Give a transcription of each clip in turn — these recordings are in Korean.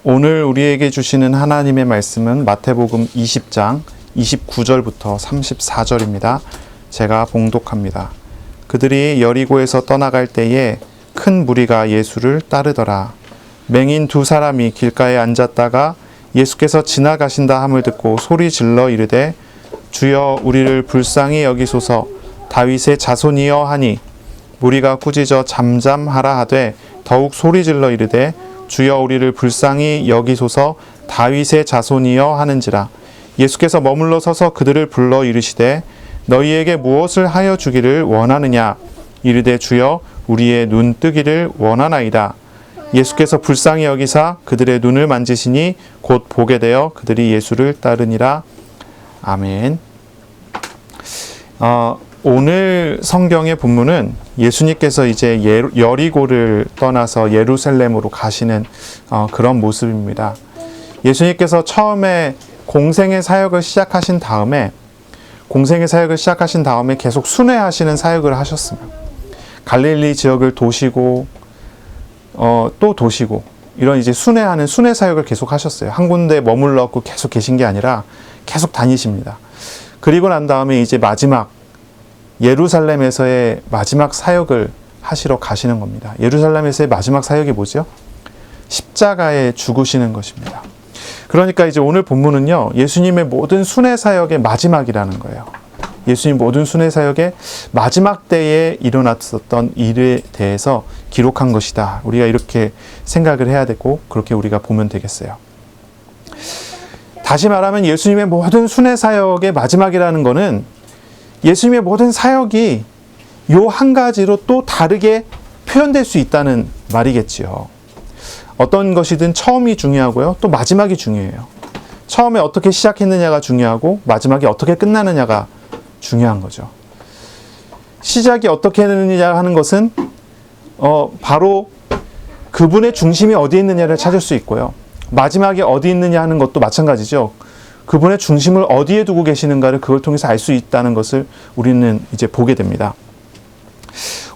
오늘 우리에게 주시는 하나님의 말씀은 마태복음 20장 29절부터 34절입니다. 제가 봉독합니다. 그들이 여리고에서 떠나갈 때에 큰 무리가 예수를 따르더라. 맹인 두 사람이 길가에 앉았다가 예수께서 지나가신다 함을 듣고 소리 질러 이르되 주여 우리를 불쌍히 여기소서 다윗의 자손이여 하니 무리가 꾸짖어 잠잠하라 하되 더욱 소리 질러 이르되 주여 우리를 불쌍히 여기소서 다윗의 자손이여 하는지라. 예수께서 머물러 서서 그들을 불러 이르시되 너희에게 무엇을 하여 주기를 원하느냐. 이르되 주여 우리의 눈 뜨기를 원하나이다. 예수께서 불쌍히 여기사 그들의 눈을 만지시니 곧 보게 되어 그들이 예수를 따르니라. 아멘. 오늘 성경의 본문은 예수님께서 이제 여리고를 떠나서 예루살렘으로 가시는 그런 모습입니다. 예수님께서 처음에 공생의 사역을 시작하신 다음에 계속 순회하시는 사역을 하셨습니다. 갈릴리 지역을 도시고 또 도시고 이런 이제 순회 사역을 계속 하셨어요. 한 군데 머물렀고 계속 계신 게 아니라 계속 다니십니다. 그리고 난 다음에 이제 예루살렘에서의 마지막 사역을 하시러 가시는 겁니다. 예루살렘에서의 마지막 사역이 뭐죠? 십자가에 죽으시는 것입니다. 그러니까 이제 오늘 본문은요, 예수님의 모든 순회 사역의 마지막이라는 거예요. 예수님 모든 순회 사역의 마지막 때에 일어났었던 일에 대해서 기록한 것이다. 우리가 이렇게 생각을 해야 되고 그렇게 우리가 보면 되겠어요. 다시 말하면 예수님의 모든 순회 사역의 마지막이라는 것은 예수님의 모든 사역이 요 한 가지로 또 다르게 표현될 수 있다는 말이겠지요. 어떤 것이든 처음이 중요하고요. 또 마지막이 중요해요. 처음에 어떻게 시작했느냐가 중요하고 마지막이 어떻게 끝나느냐가 중요한 거죠. 시작이 어떻게 했느냐 하는 것은 바로 그분의 중심이 어디에 있느냐를 찾을 수 있고요. 마지막이 어디 있느냐 하는 것도 마찬가지죠. 그분의 중심을 어디에 두고 계시는가를 그걸 통해서 알 수 있다는 것을 우리는 이제 보게 됩니다.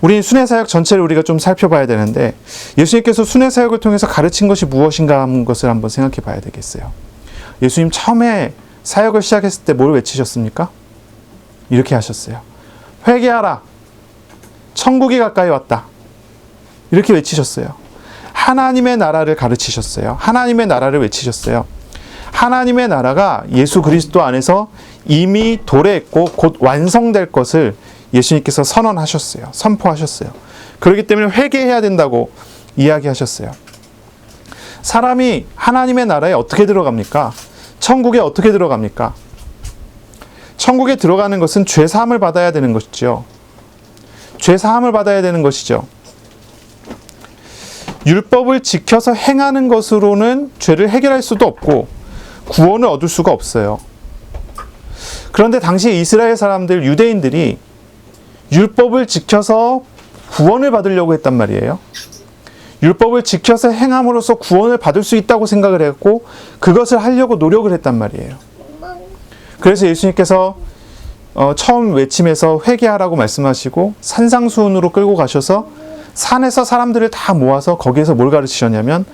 우리 순회사역 전체를 우리가 좀 살펴봐야 되는데 예수님께서 순회사역을 통해서 가르친 것이 무엇인가 하는 것을 한번 생각해 봐야 되겠어요. 예수님 처음에 사역을 시작했을 때 뭘 외치셨습니까? 이렇게 하셨어요. 회개하라. 천국이 가까이 왔다. 이렇게 외치셨어요. 하나님의 나라를 가르치셨어요. 하나님의 나라를 외치셨어요. 하나님의 나라가 예수 그리스도 안에서 이미 도래했고 곧 완성될 것을 예수님께서 선언하셨어요. 선포하셨어요. 그렇기 때문에 회개해야 된다고 이야기하셨어요. 사람이 하나님의 나라에 어떻게 들어갑니까? 천국에 어떻게 들어갑니까? 천국에 들어가는 것은 죄사함을 받아야 되는 것이죠. 죄사함을 받아야 되는 것이죠. 율법을 지켜서 행하는 것으로는 죄를 해결할 수도 없고 구원을 얻을 수가 없어요. 그런데 당시 이스라엘 사람들, 유대인들이 율법을 지켜서 구원을 받으려고 했단 말이에요. 율법을 지켜서 행함으로써 구원을 받을 수 있다고 생각을 했고 그것을 하려고 노력을 했단 말이에요. 그래서 예수님께서 처음 외침에서 회개하라고 말씀하시고 산상수훈으로 끌고 가셔서 산에서 사람들을 다 모아서 거기에서 뭘 가르치셨냐면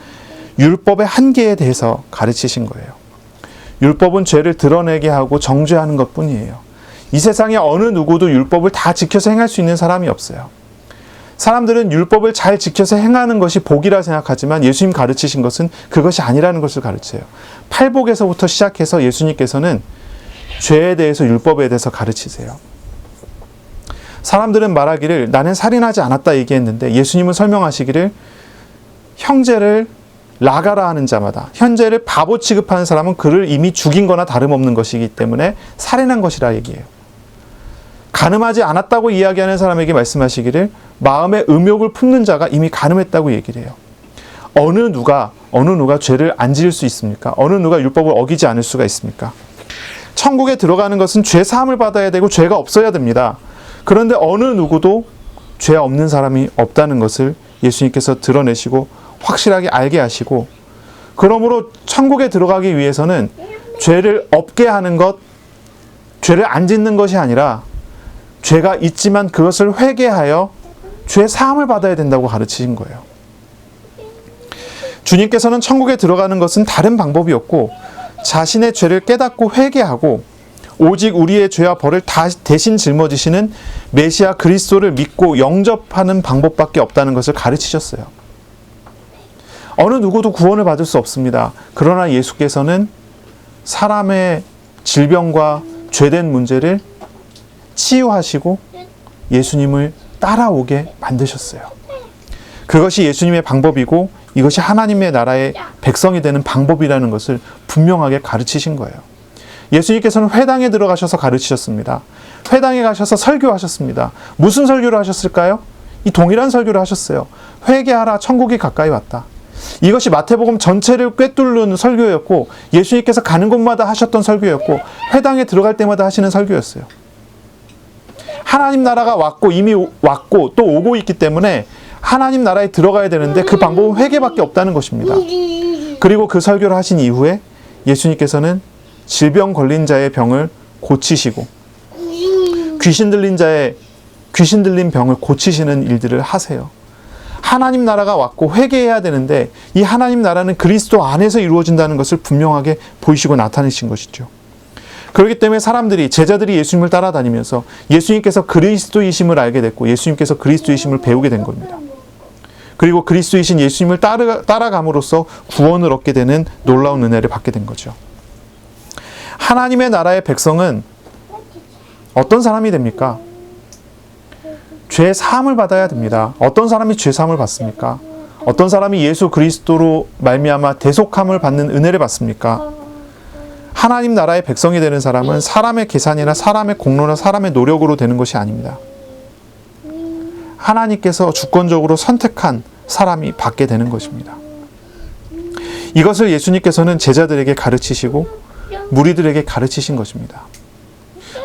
율법의 한계에 대해서 가르치신 거예요. 율법은 죄를 드러내게 하고 정죄하는 것뿐이에요. 이 세상에 어느 누구도 율법을 다 지켜서 행할 수 있는 사람이 없어요. 사람들은 율법을 잘 지켜서 행하는 것이 복이라 생각하지만 예수님 가르치신 것은 그것이 아니라는 것을 가르쳐요. 팔복에서부터 시작해서 예수님께서는 죄에 대해서 율법에 대해서 가르치세요. 사람들은 말하기를 나는 살인하지 않았다 얘기했는데 예수님은 설명하시기를 형제를 라가라 하는 자마다 형제를 바보 취급하는 사람은 그를 이미 죽인 거나 다름없는 것이기 때문에 살인한 것이라 얘기해요. 간음하지 않았다고 이야기하는 사람에게 말씀하시기를 마음에 음욕을 품는 자가 이미 간음했다고 얘기를 해요. 어느 누가 죄를 안 지을 수 있습니까? 어느 누가 율법을 어기지 않을 수가 있습니까? 천국에 들어가는 것은 죄 사함을 받아야 되고 죄가 없어야 됩니다. 그런데 어느 누구도 죄 없는 사람이 없다는 것을 예수님께서 드러내시고 확실하게 알게 하시고 그러므로 천국에 들어가기 위해서는 죄를 없게 하는 것, 죄를 안 짓는 것이 아니라 죄가 있지만 그것을 회개하여 죄 사함을 받아야 된다고 가르치신 거예요. 주님께서는 천국에 들어가는 것은 다른 방법이었고 자신의 죄를 깨닫고 회개하고 오직 우리의 죄와 벌을 다 대신 짊어지시는 메시아 그리스도를 믿고 영접하는 방법밖에 없다는 것을 가르치셨어요. 어느 누구도 구원을 받을 수 없습니다. 그러나 예수께서는 사람의 질병과 죄된 문제를 치유하시고 예수님을 따라오게 만드셨어요. 그것이 예수님의 방법이고 이것이 하나님의 나라의 백성이 되는 방법이라는 것을 분명하게 가르치신 거예요. 예수님께서는 회당에 들어가셔서 가르치셨습니다. 회당에 가셔서 설교하셨습니다. 무슨 설교를 하셨을까요? 이 동일한 설교를 하셨어요. 회개하라, 천국이 가까이 왔다. 이것이 마태복음 전체를 꿰뚫는 설교였고 예수님께서 가는 곳마다 하셨던 설교였고 회당에 들어갈 때마다 하시는 설교였어요. 하나님 나라가 왔고 이미 왔고 또 오고 있기 때문에 하나님 나라에 들어가야 되는데 그 방법은 회개밖에 없다는 것입니다. 그리고 그 설교를 하신 이후에 예수님께서는 질병 걸린 자의 병을 고치시고 귀신 들린 병을 고치시는 일들을 하세요. 하나님 나라가 왔고 회개해야 되는데 이 하나님 나라는 그리스도 안에서 이루어진다는 것을 분명하게 보이시고 나타내신 것이죠. 그렇기 때문에 제자들이 예수님을 따라다니면서 예수님께서 그리스도이심을 알게 됐고 예수님께서 그리스도이심을 배우게 된 겁니다. 그리고 그리스도이신 예수님을 따라감으로써 구원을 얻게 되는 놀라운 은혜를 받게 된 거죠. 하나님의 나라의 백성은 어떤 사람이 됩니까? 죄 사함을 받아야 됩니다. 어떤 사람이 죄 사함을 받습니까? 어떤 사람이 예수 그리스도로 말미암아 대속함을 받는 은혜를 받습니까? 하나님 나라의 백성이 되는 사람은 사람의 계산이나 사람의 공로나 사람의 노력으로 되는 것이 아닙니다. 하나님께서 주권적으로 선택한 사람이 받게 되는 것입니다. 이것을 예수님께서는 제자들에게 가르치시고 무리들에게 가르치신 것입니다.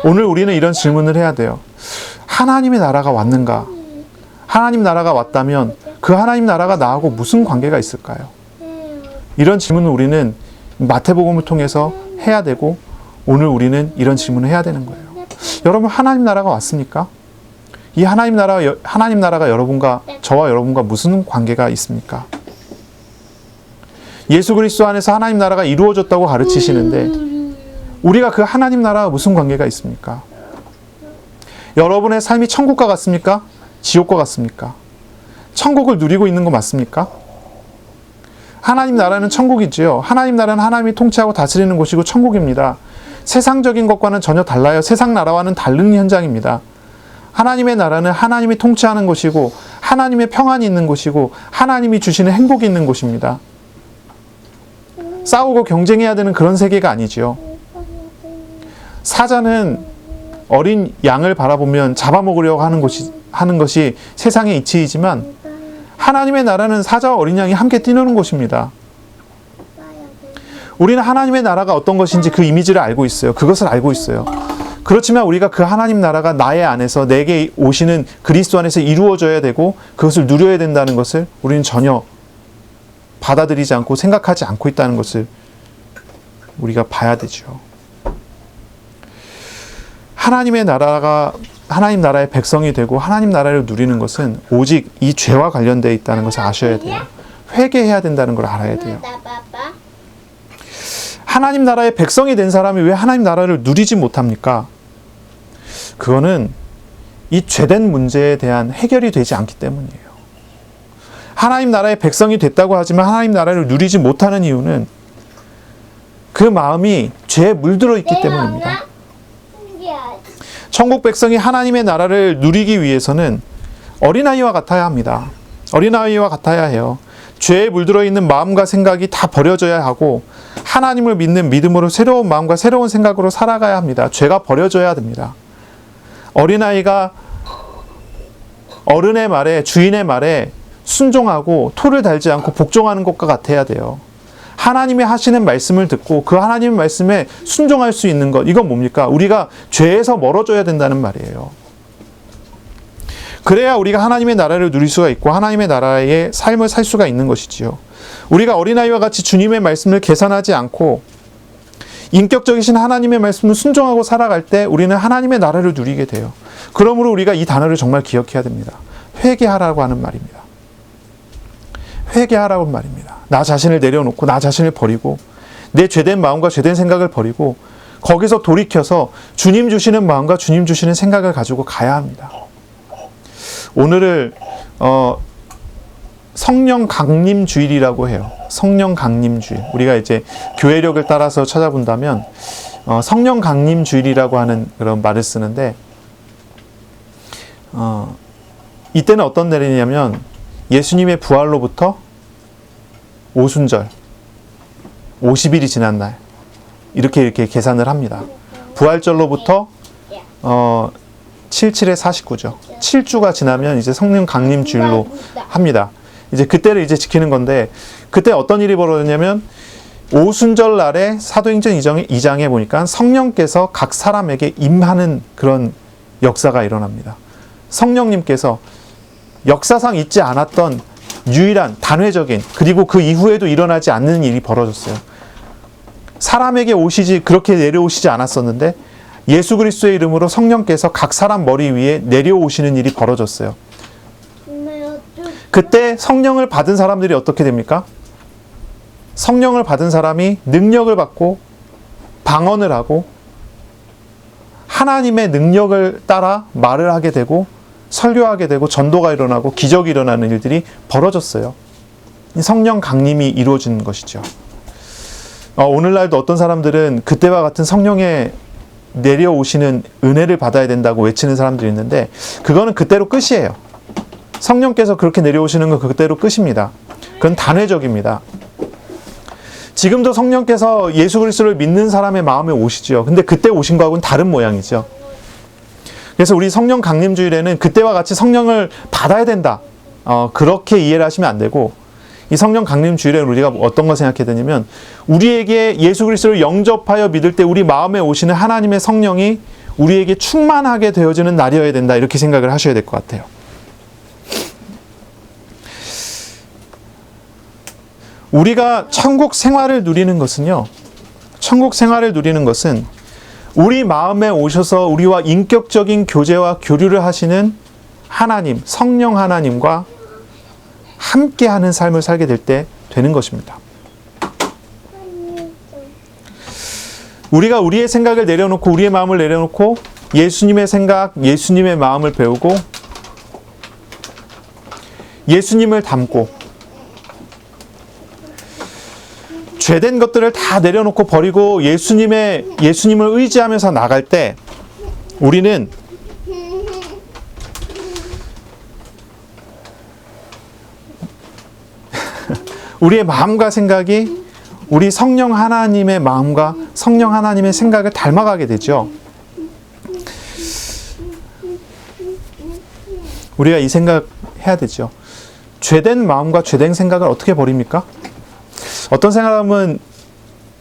오늘 우리는 이런 질문을 해야 돼요. 하나님의 나라가 왔는가? 하나님 나라가 왔다면 그 하나님 나라가 나하고 무슨 관계가 있을까요? 이런 질문을 우리는 마태복음을 통해서 해야 되고 오늘 우리는 이런 질문을 해야 되는 거예요. 여러분, 하나님 나라가 왔습니까? 이 하나님 나라가 여러분과 저와 여러분과 무슨 관계가 있습니까? 예수 그리스도 안에서 하나님 나라가 이루어졌다고 가르치시는데 우리가 그 하나님 나라와 무슨 관계가 있습니까? 여러분의 삶이 천국과 같습니까? 지옥과 같습니까? 천국을 누리고 있는 거 맞습니까? 하나님 나라는 천국이지요. 하나님 나라는 하나님이 통치하고 다스리는 곳이고 천국입니다. 세상적인 것과는 전혀 달라요. 세상 나라와는 다른 현장입니다. 하나님의 나라는 하나님이 통치하는 곳이고 하나님의 평안이 있는 곳이고 하나님이 주시는 행복이 있는 곳입니다. 싸우고 경쟁해야 되는 그런 세계가 아니지요. 사자는 어린 양을 바라보면 잡아먹으려고 하는 것이 세상의 이치이지만 하나님의 나라는 사자와 어린 양이 함께 뛰노는 곳입니다. 우리는 하나님의 나라가 어떤 것인지 그 이미지를 알고 있어요. 그것을 알고 있어요. 그렇지만 우리가 그 하나님 나라가 나의 안에서 내게 오시는 그리스도 안에서 이루어져야 되고 그것을 누려야 된다는 것을 우리는 전혀 받아들이지 않고 생각하지 않고 있다는 것을 우리가 봐야 되죠. 하나님 나라의 백성이 되고 하나님 나라를 누리는 것은 오직 이 죄와 관련되어 있다는 것을 아셔야 돼요. 회개해야 된다는 걸 알아야 돼요. 하나님 나라의 백성이 된 사람이 왜 하나님 나라를 누리지 못합니까? 그거는 이 죄된 문제에 대한 해결이 되지 않기 때문이에요. 하나님 나라의 백성이 됐다고 하지만 하나님 나라를 누리지 못하는 이유는 그 마음이 죄에 물들어 있기 때문입니다. 천국 백성이 하나님의 나라를 누리기 위해서는 어린아이와 같아야 합니다. 어린아이와 같아야 해요. 죄에 물들어 있는 마음과 생각이 다 버려져야 하고 하나님을 믿는 믿음으로 새로운 마음과 새로운 생각으로 살아가야 합니다. 죄가 버려져야 됩니다. 어린아이가 어른의 말에, 주인의 말에 순종하고 토를 달지 않고 복종하는 것과 같아야 돼요. 하나님이 하시는 말씀을 듣고 그 하나님의 말씀에 순종할 수 있는 것, 이건 뭡니까? 우리가 죄에서 멀어져야 된다는 말이에요. 그래야 우리가 하나님의 나라를 누릴 수가 있고 하나님의 나라의 삶을 살 수가 있는 것이지요. 우리가 어린아이와 같이 주님의 말씀을 계산하지 않고 인격적이신 하나님의 말씀을 순종하고 살아갈 때 우리는 하나님의 나라를 누리게 돼요. 그러므로 우리가 이 단어를 정말 기억해야 됩니다. 회개하라고 하는 말입니다. 회개하라고 말입니다. 나 자신을 내려놓고 나 자신을 버리고 내 죄된 마음과 죄된 생각을 버리고 거기서 돌이켜서 주님 주시는 마음과 주님 주시는 생각을 가지고 가야 합니다. 오늘을 성령 강림 주일이라고 해요. 성령 강림 주일. 우리가 이제 교회력을 따라서 찾아본다면 성령 강림 주일이라고 하는 그런 말을 쓰는데 이때는 어떤 날이냐면 예수님의 부활로부터 오순절 50일이 지난 날 이렇게 계산을 합니다. 부활절로부터 77에 49죠. 7주가 지나면 이제 성령 강림 주일로 합니다. 이제 그때를 이제 지키는 건데 그때 어떤 일이 벌어졌냐면 오순절 날에 사도행전 2장에 보니까 성령께서 각 사람에게 임하는 그런 역사가 일어납니다. 성령님께서 역사상 있지 않았던 유일한 단회적인 그리고 그 이후에도 일어나지 않는 일이 벌어졌어요. 사람에게 오시지 그렇게 내려오시지 않았었는데 예수 그리스도의 이름으로 성령께서 각 사람 머리 위에 내려오시는 일이 벌어졌어요. 그때 성령을 받은 사람들이 어떻게 됩니까? 성령을 받은 사람이 능력을 받고 방언을 하고 하나님의 능력을 따라 말을 하게 되고 설교하게 되고 전도가 일어나고 기적이 일어나는 일들이 벌어졌어요. 성령 강림이 이루어진 것이죠. 오늘날도 어떤 사람들은 그때와 같은 성령의 내려오시는 은혜를 받아야 된다고 외치는 사람들이 있는데 그거는 그때로 끝이에요. 성령께서 그렇게 내려오시는 건 그때로 끝입니다. 그건 단회적입니다. 지금도 성령께서 예수 그리스도를 믿는 사람의 마음에 오시죠. 근데 그때 오신 거하고는 다른 모양이죠. 그래서 우리 성령 강림 주일에는 그때와 같이 성령을 받아야 된다. 그렇게 이해를 하시면 안 되고 이 성령 강림 주일에는 우리가 어떤 거 생각해야 되냐면 우리에게 예수 그리스도를 영접하여 믿을 때 우리 마음에 오시는 하나님의 성령이 우리에게 충만하게 되어지는 날이어야 된다. 이렇게 생각을 하셔야 될 것 같아요. 우리가 천국 생활을 누리는 것은요. 천국 생활을 누리는 것은 우리 마음에 오셔서 우리와 인격적인 교제와 교류를 하시는 하나님, 성령 하나님과 함께하는 삶을 살게 될 때 되는 것입니다. 우리가 우리의 생각을 내려놓고 우리의 마음을 내려놓고 예수님의 생각, 예수님의 마음을 배우고 예수님을 닮고 죄된 것들을 다 내려놓고 버리고 예수님을 의지하면서 나갈 때 우리는 우리의 마음과 생각이 우리 성령 하나님의 마음과 성령 하나님의 생각을 닮아가게 되죠. 우리가 이 생각 해야 되죠. 죄된 마음과 죄된 생각을 어떻게 버립니까? 어떤 사람은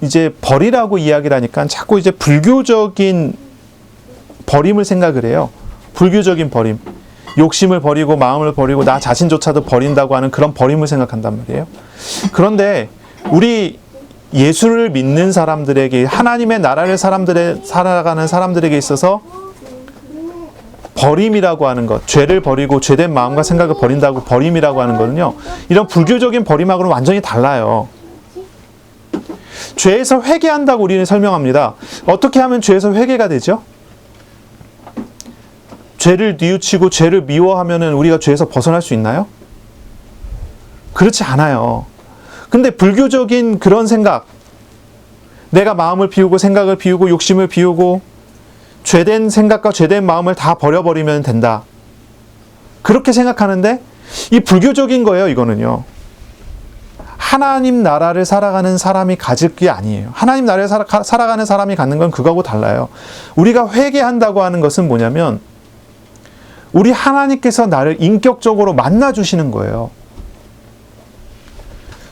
이제 버리라고 이야기를 하니까 자꾸 이제 불교적인 버림을 생각을 해요. 불교적인 버림. 욕심을 버리고 마음을 버리고 나 자신조차도 버린다고 하는 그런 버림을 생각한단 말이에요. 그런데 우리 예수를 믿는 사람들에게 하나님의 나라를 살아가는 사람들에게 있어서 버림이라고 하는 것, 죄를 버리고 죄된 마음과 생각을 버린다고 버림이라고 하는 거는요. 이런 불교적인 버림하고는 완전히 달라요. 죄에서 회개한다고 우리는 설명합니다. 어떻게 하면 죄에서 회개가 되죠? 죄를 뉘우치고 죄를 미워하면은 우리가 죄에서 벗어날 수 있나요? 그렇지 않아요. 근데 불교적인 그런 생각, 내가 마음을 비우고 생각을 비우고 욕심을 비우고 죄된 생각과 죄된 마음을 다 버려버리면 된다. 그렇게 생각하는데 이 불교적인 거예요, 이거는요. 하나님 나라를 살아가는 사람이 가질 게 아니에요. 하나님 나라를 살아가는 사람이 갖는 건 그거하고 달라요. 우리가 회개한다고 하는 것은 뭐냐면 우리 하나님께서 나를 인격적으로 만나주시는 거예요.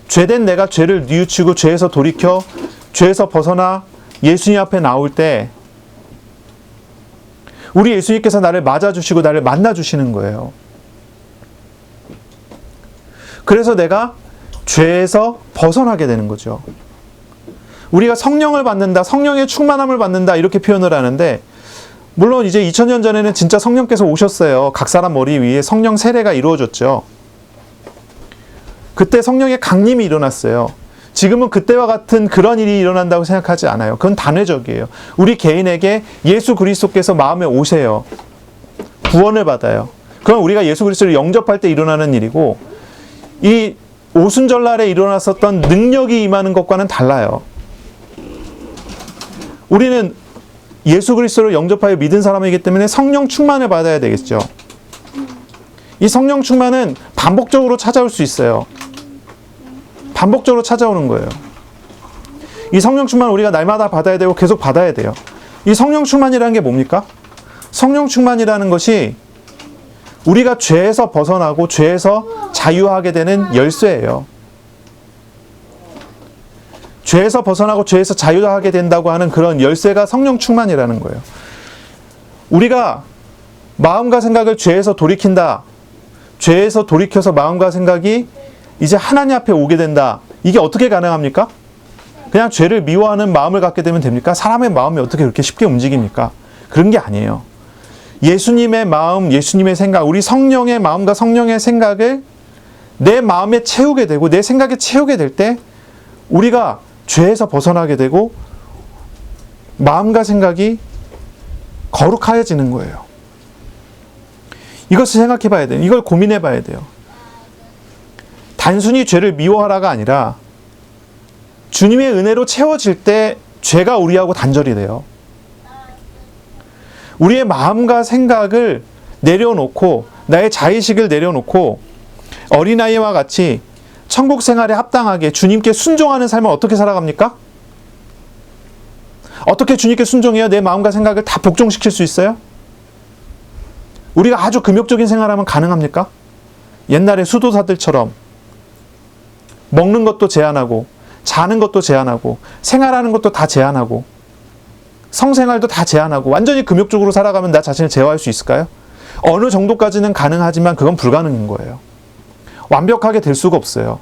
죄된 내가 죄를 뉘우치고 죄에서 돌이켜 죄에서 벗어나 예수님 앞에 나올 때 우리 예수님께서 나를 맞아주시고 나를 만나주시는 거예요. 그래서 내가 죄에서 벗어나게 되는 거죠. 우리가 성령을 받는다, 성령의 충만함을 받는다 이렇게 표현을 하는데 물론 이제 2000년 전에는 진짜 성령께서 오셨어요. 각 사람 머리 위에 성령 세례가 이루어졌죠. 그때 성령의 강림이 일어났어요. 지금은 그때와 같은 그런 일이 일어난다고 생각하지 않아요. 그건 단회적이에요. 우리 개인에게 예수 그리스도께서 마음에 오세요. 구원을 받아요. 그건 우리가 예수 그리스도를 영접할 때 일어나는 일이고, 이 오순절날에 일어났었던 능력이 임하는 것과는 달라요. 우리는 예수 그리스도를 영접하여 믿은 사람이기 때문에 성령 충만을 받아야 되겠죠. 이 성령 충만은 반복적으로 찾아올 수 있어요. 반복적으로 찾아오는 거예요. 이 성령 충만 우리가 날마다 받아야 되고 계속 받아야 돼요. 이 성령 충만이라는 게 뭡니까? 성령 충만이라는 것이 우리가 죄에서 벗어나고 죄에서 자유하게 되는 열쇠예요. 죄에서 벗어나고 죄에서 자유하게 된다고 하는 그런 열쇠가 성령 충만이라는 거예요. 우리가 마음과 생각을 죄에서 돌이킨다. 죄에서 돌이켜서 마음과 생각이 이제 하나님 앞에 오게 된다. 이게 어떻게 가능합니까? 그냥 죄를 미워하는 마음을 갖게 되면 됩니까? 사람의 마음이 어떻게 그렇게 쉽게 움직입니까? 그런 게 아니에요. 예수님의 마음, 예수님의 생각, 우리 성령의 마음과 성령의 생각을 내 마음에 채우게 되고 내 생각에 채우게 될 때 우리가 죄에서 벗어나게 되고 마음과 생각이 거룩하여지는 거예요. 이것을 생각해 봐야 돼요. 이걸 고민해 봐야 돼요. 단순히 죄를 미워하라가 아니라 주님의 은혜로 채워질 때 죄가 우리하고 단절이 돼요. 우리의 마음과 생각을 내려놓고 나의 자의식을 내려놓고 어린아이와 같이 천국 생활에 합당하게 주님께 순종하는 삶을 어떻게 살아갑니까? 어떻게 주님께 순종해야 내 마음과 생각을 다 복종시킬 수 있어요? 우리가 아주 금욕적인 생활하면 가능합니까? 옛날에 수도사들처럼 먹는 것도 제한하고 자는 것도 제한하고 생활하는 것도 다 제한하고 성생활도 다 제한하고 완전히 금욕적으로 살아가면 나 자신을 제어할 수 있을까요? 어느 정도까지는 가능하지만 그건 불가능인 거예요. 완벽하게 될 수가 없어요.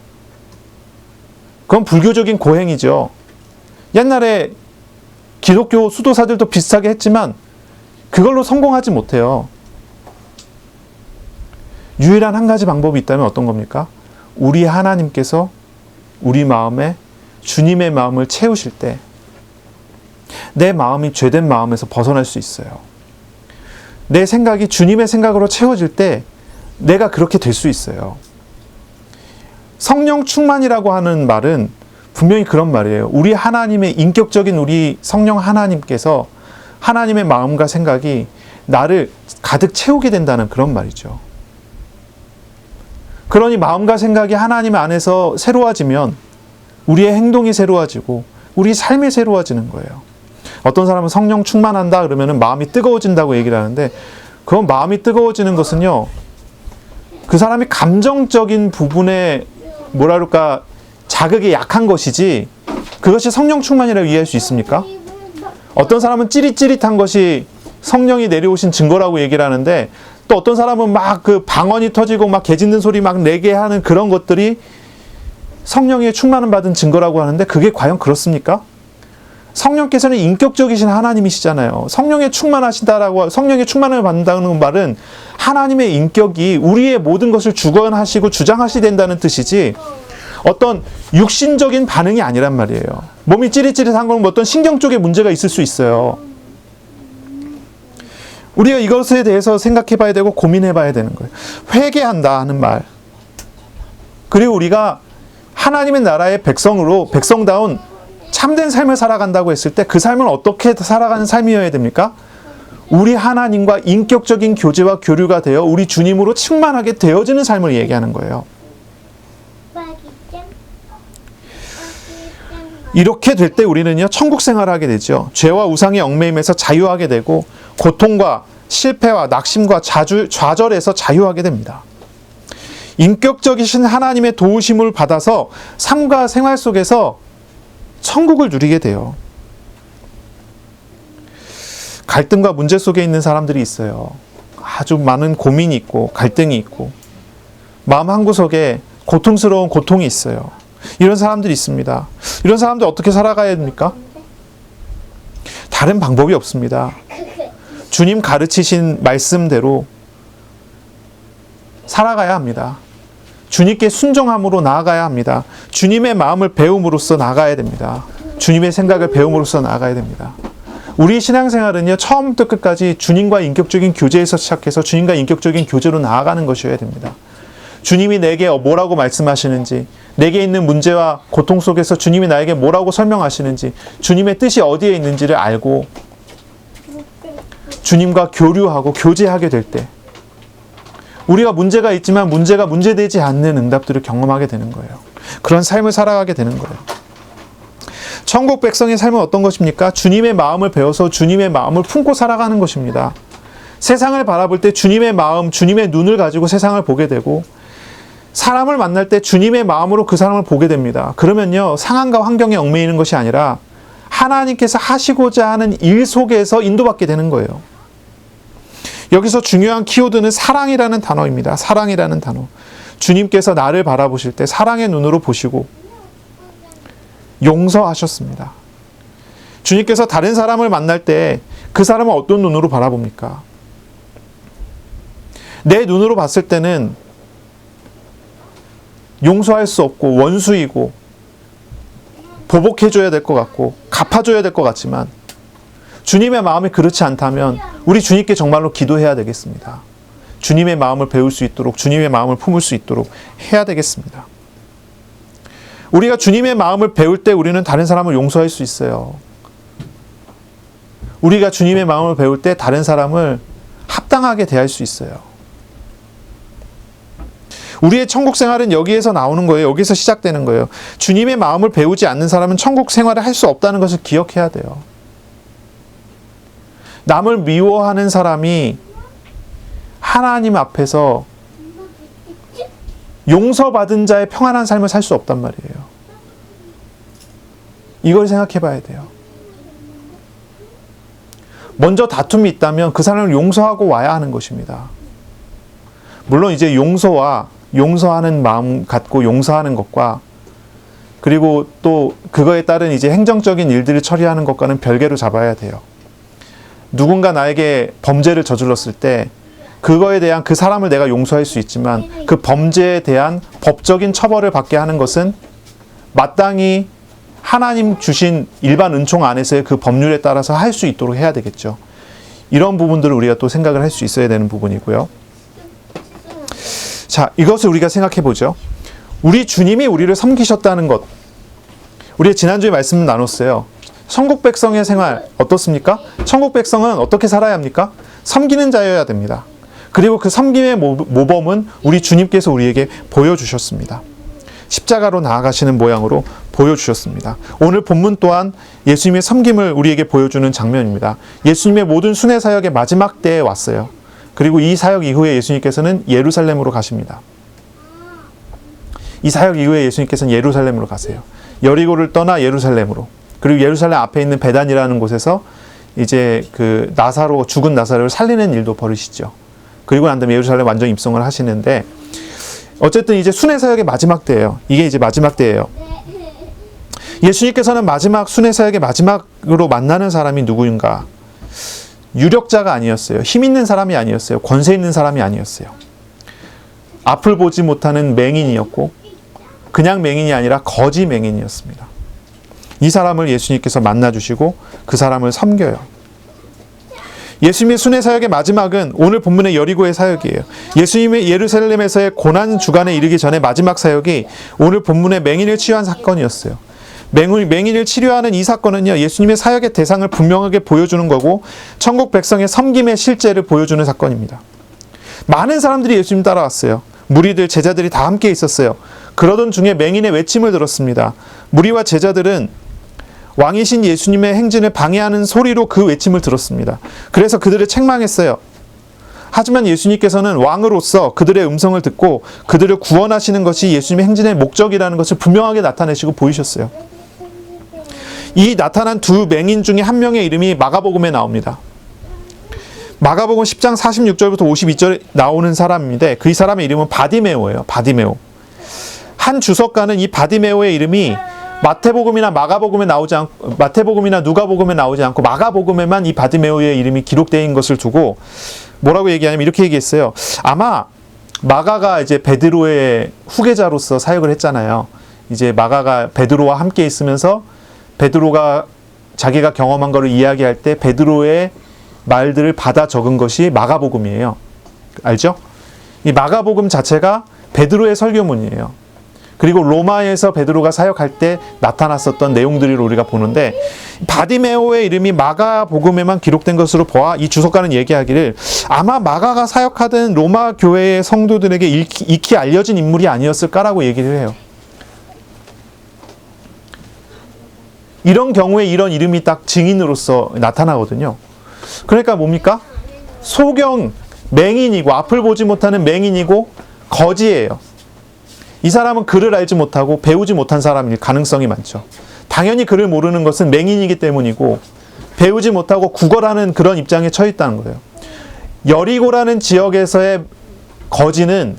그건 불교적인 고행이죠. 옛날에 기독교 수도사들도 비슷하게 했지만 그걸로 성공하지 못해요. 유일한 한 가지 방법이 있다면 어떤 겁니까? 우리 하나님께서 우리 마음에 주님의 마음을 채우실 때 내 마음이 죄된 마음에서 벗어날 수 있어요. 내 생각이 주님의 생각으로 채워질 때 내가 그렇게 될 수 있어요. 성령 충만이라고 하는 말은 분명히 그런 말이에요. 우리 하나님의 인격적인 우리 성령 하나님께서 하나님의 마음과 생각이 나를 가득 채우게 된다는 그런 말이죠. 그러니 마음과 생각이 하나님 안에서 새로워지면 우리의 행동이 새로워지고 우리 삶이 새로워지는 거예요. 어떤 사람은 성령 충만한다 그러면 마음이 뜨거워진다고 얘기를 하는데 그건 마음이 뜨거워지는 것은요. 그 사람이 감정적인 부분에 뭐라 그럴까 자극이 약한 것이지 그것이 성령 충만이라고 이해할 수 있습니까? 어떤 사람은 찌릿찌릿한 것이 성령이 내려오신 증거라고 얘기를 하는데 또 어떤 사람은 막 그 방언이 터지고 막 개 짖는 소리 막 내게 하는 그런 것들이 성령의 충만을 받은 증거라고 하는데 그게 과연 그렇습니까? 성령께서는 인격적이신 하나님이시잖아요. 성령에 충만하시다라고 성령의 충만을 받는다는 말은 하나님의 인격이 우리의 모든 것을 주관하시고 주장하시게 된다는 뜻이지 어떤 육신적인 반응이 아니란 말이에요. 몸이 찌릿찌릿한 건 어떤 신경 쪽에 문제가 있을 수 있어요. 우리가 이것에 대해서 생각해 봐야 되고 고민해 봐야 되는 거예요. 회개한다 하는 말. 그리고 우리가 하나님의 나라의 백성으로 백성다운 참된 삶을 살아간다고 했을 때 그 삶은 어떻게 살아가는 삶이어야 됩니까? 우리 하나님과 인격적인 교제와 교류가 되어 우리 주님으로 충만하게 되어지는 삶을 얘기하는 거예요. 이렇게 될 때 우리는요 천국 생활을 하게 되죠. 죄와 우상의 얽매임에서 자유하게 되고 고통과 실패와 낙심과 좌절에서 자유하게 됩니다. 인격적이신 하나님의 도우심을 받아서 삶과 생활 속에서 천국을 누리게 돼요. 갈등과 문제 속에 있는 사람들이 있어요. 아주 많은 고민이 있고 갈등이 있고 마음 한구석에 고통스러운 고통이 있어요. 이런 사람들이 있습니다. 이런 사람들 어떻게 살아가야 됩니까? 다른 방법이 없습니다. 주님 가르치신 말씀대로 살아가야 합니다. 주님께 순종함으로 나아가야 합니다. 주님의 마음을 배움으로써 나아가야 됩니다. 주님의 생각을 배움으로써 나아가야 됩니다. 우리 신앙생활은요, 처음부터 끝까지 주님과 인격적인 교제에서 시작해서 주님과 인격적인 교제로 나아가는 것이어야 됩니다. 주님이 내게 뭐라고 말씀하시는지, 내게 있는 문제와 고통 속에서 주님이 나에게 뭐라고 설명하시는지, 주님의 뜻이 어디에 있는지를 알고 주님과 교류하고 교제하게 될 때 우리가 문제가 있지만 문제가 문제되지 않는 응답들을 경험하게 되는 거예요. 그런 삶을 살아가게 되는 거예요. 천국 백성의 삶은 어떤 것입니까? 주님의 마음을 배워서 주님의 마음을 품고 살아가는 것입니다. 세상을 바라볼 때 주님의 마음, 주님의 눈을 가지고 세상을 보게 되고, 사람을 만날 때 주님의 마음으로 그 사람을 보게 됩니다. 그러면요, 상황과 환경에 얽매이는 것이 아니라 하나님께서 하시고자 하는 일 속에서 인도받게 되는 거예요. 여기서 중요한 키워드는 사랑이라는 단어입니다. 사랑이라는 단어. 주님께서 나를 바라보실 때 사랑의 눈으로 보시고 용서하셨습니다. 주님께서 다른 사람을 만날 때 그 사람을 어떤 눈으로 바라봅니까? 내 눈으로 봤을 때는 용서할 수 없고 원수이고 보복해줘야 될 것 같고 갚아줘야 될 것 같지만, 주님의 마음이 그렇지 않다면 우리 주님께 정말로 기도해야 되겠습니다. 주님의 마음을 배울 수 있도록, 주님의 마음을 품을 수 있도록 해야 되겠습니다. 우리가 주님의 마음을 배울 때 우리는 다른 사람을 용서할 수 있어요. 우리가 주님의 마음을 배울 때 다른 사람을 합당하게 대할 수 있어요. 우리의 천국 생활은 여기에서 나오는 거예요. 여기서 시작되는 거예요. 주님의 마음을 배우지 않는 사람은 천국 생활을 할 수 없다는 것을 기억해야 돼요. 남을 미워하는 사람이 하나님 앞에서 용서받은 자의 평안한 삶을 살 수 없단 말이에요. 이걸 생각해 봐야 돼요. 먼저 다툼이 있다면 그 사람을 용서하고 와야 하는 것입니다. 물론 이제 용서하는 마음 갖고 용서하는 것과, 그리고 또 그거에 따른 이제 행정적인 일들을 처리하는 것과는 별개로 잡아야 돼요. 누군가 나에게 범죄를 저질렀을 때 그거에 대한, 그 사람을 내가 용서할 수 있지만 그 범죄에 대한 법적인 처벌을 받게 하는 것은 마땅히 하나님 주신 일반 은총 안에서의 그 법률에 따라서 할 수 있도록 해야 되겠죠. 이런 부분들을 우리가 또 생각을 할 수 있어야 되는 부분이고요. 자, 이것을 우리가 생각해 보죠. 우리 주님이 우리를 섬기셨다는 것, 우리 지난주에 말씀 나눴어요. 천국 백성의 생활 어떻습니까? 천국 백성은 어떻게 살아야 합니까? 섬기는 자여야 됩니다. 그리고 그 섬김의 모범은 우리 주님께서 우리에게 보여주셨습니다. 십자가로 나아가시는 모양으로 보여주셨습니다. 오늘 본문 또한 예수님의 섬김을 우리에게 보여주는 장면입니다. 예수님의 모든 순회 사역의 마지막 때에 왔어요. 그리고 이 사역 이후에 예수님께서는 예루살렘으로 가십니다. 이 사역 이후에 예수님께서는 예루살렘으로 가세요. 여리고를 떠나 예루살렘으로. 그리고 예루살렘 앞에 있는 베단이라는 곳에서 이제 그 죽은 나사로를 살리는 일도 벌이시죠. 그리고 난 다음에 예루살렘 완전 입성을 하시는데, 어쨌든 이제 순회 사역의 마지막 때예요. 이게 이제 마지막 때예요. 예수님께서는 마지막 순회 사역의 마지막으로 만나는 사람이 누구인가? 유력자가 아니었어요. 힘 있는 사람이 아니었어요. 권세 있는 사람이 아니었어요. 앞을 보지 못하는 맹인이었고, 그냥 맹인이 아니라 거지 맹인이었습니다. 이 사람을 예수님께서 만나주시고 그 사람을 섬겨요. 예수님의 순회 사역의 마지막은 오늘 본문의 여리고의 사역이에요. 예수님의 예루살렘에서의 고난 주간에 이르기 전에 마지막 사역이 오늘 본문의 맹인을 치유한 사건이었어요. 맹인을 치료하는 이 사건은요, 예수님의 사역의 대상을 분명하게 보여주는 거고 천국 백성의 섬김의 실제를 보여주는 사건입니다. 많은 사람들이 예수님 따라왔어요. 무리들, 제자들이 다 함께 있었어요. 그러던 중에 맹인의 외침을 들었습니다. 무리와 제자들은 왕이신 예수님의 행진을 방해하는 소리로 그 외침을 들었습니다. 그래서 그들을 책망했어요. 하지만 예수님께서는 왕으로서 그들의 음성을 듣고 그들을 구원하시는 것이 예수님의 행진의 목적이라는 것을 분명하게 나타내시고 보이셨어요. 이 나타난 두 맹인 중에 한 명의 이름이 마가복음에 나옵니다. 마가복음 10장 46절부터 52절에 나오는 사람인데 그 사람의 이름은 바디메오예요. 바디메오. 한 주석가는 이 바디메오의 이름이 마태복음이나 누가복음에 나오지 않고 마가복음에만 이 바디메오의 이름이 기록되어 있는 것을 두고 뭐라고 얘기하냐면 이렇게 얘기했어요. 아마 마가가 이제 베드로의 후계자로서 사역을 했잖아요. 이제 마가가 베드로와 함께 있으면서 베드로가 자기가 경험한 것을 이야기할 때 베드로의 말들을 받아 적은 것이 마가복음이에요. 알죠? 이 마가복음 자체가 베드로의 설교문이에요. 그리고 로마에서 베드로가 사역할 때 나타났었던 내용들을 우리가 보는데, 바디메오의 이름이 마가복음에만 기록된 것으로 보아 이 주석가는 얘기하기를 아마 마가가 사역하던 로마 교회의 성도들에게 익히 알려진 인물이 아니었을까라고 얘기를 해요. 이런 경우에 이런 이름이 딱 증인으로서 나타나거든요. 그러니까 뭡니까? 소경, 맹인이고 앞을 보지 못하는 맹인이고 거지예요. 이 사람은 글을 알지 못하고 배우지 못한 사람일 가능성이 많죠. 당연히 글을 모르는 것은 맹인이기 때문이고 배우지 못하고 국어라는 그런 입장에 처해 있다는 거예요. 여리고라는 지역에서의 거지는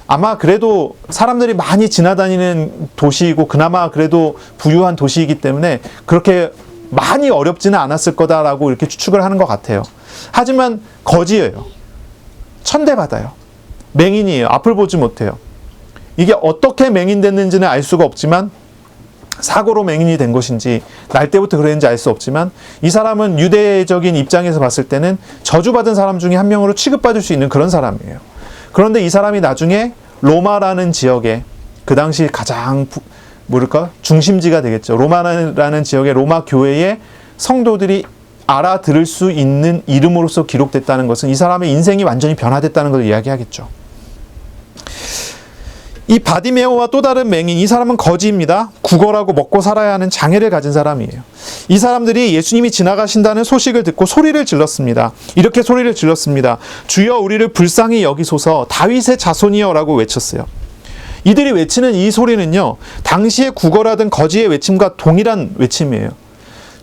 아마 그래도 사람들이 많이 지나다니는 도시이고 그나마 그래도 부유한 도시이기 때문에 그렇게 많이 어렵지는 않았을 거다라고 이렇게 추측을 하는 것 같아요. 하지만 거지예요. 천대받아요. 맹인이에요. 앞을 보지 못해요. 이게 어떻게 맹인됐는지는 알 수가 없지만, 사고로 맹인이 된 것인지 날 때부터 그랬는지 알 수 없지만, 이 사람은 유대적인 입장에서 봤을 때는 저주받은 사람 중에 한 명으로 취급받을 수 있는 그런 사람이에요. 그런데 이 사람이 나중에 로마라는 지역에, 그 당시 가장 중심지가 되겠죠. 로마라는 지역의 로마 교회의 성도들이 알아들을 수 있는 이름으로서 기록됐다는 것은 이 사람의 인생이 완전히 변화됐다는 것을 이야기하겠죠. 이 바디메오와 또 다른 맹인, 이 사람은 거지입니다. 구걸하고 먹고 살아야 하는 장애를 가진 사람이에요. 이 사람들이 예수님이 지나가신다는 소식을 듣고 소리를 질렀습니다. 이렇게 소리를 질렀습니다. 주여 우리를 불쌍히 여기소서, 다윗의 자손이여 라고 외쳤어요. 이들이 외치는 이 소리는요, 당시에 구걸하던 거지의 외침과 동일한 외침이에요.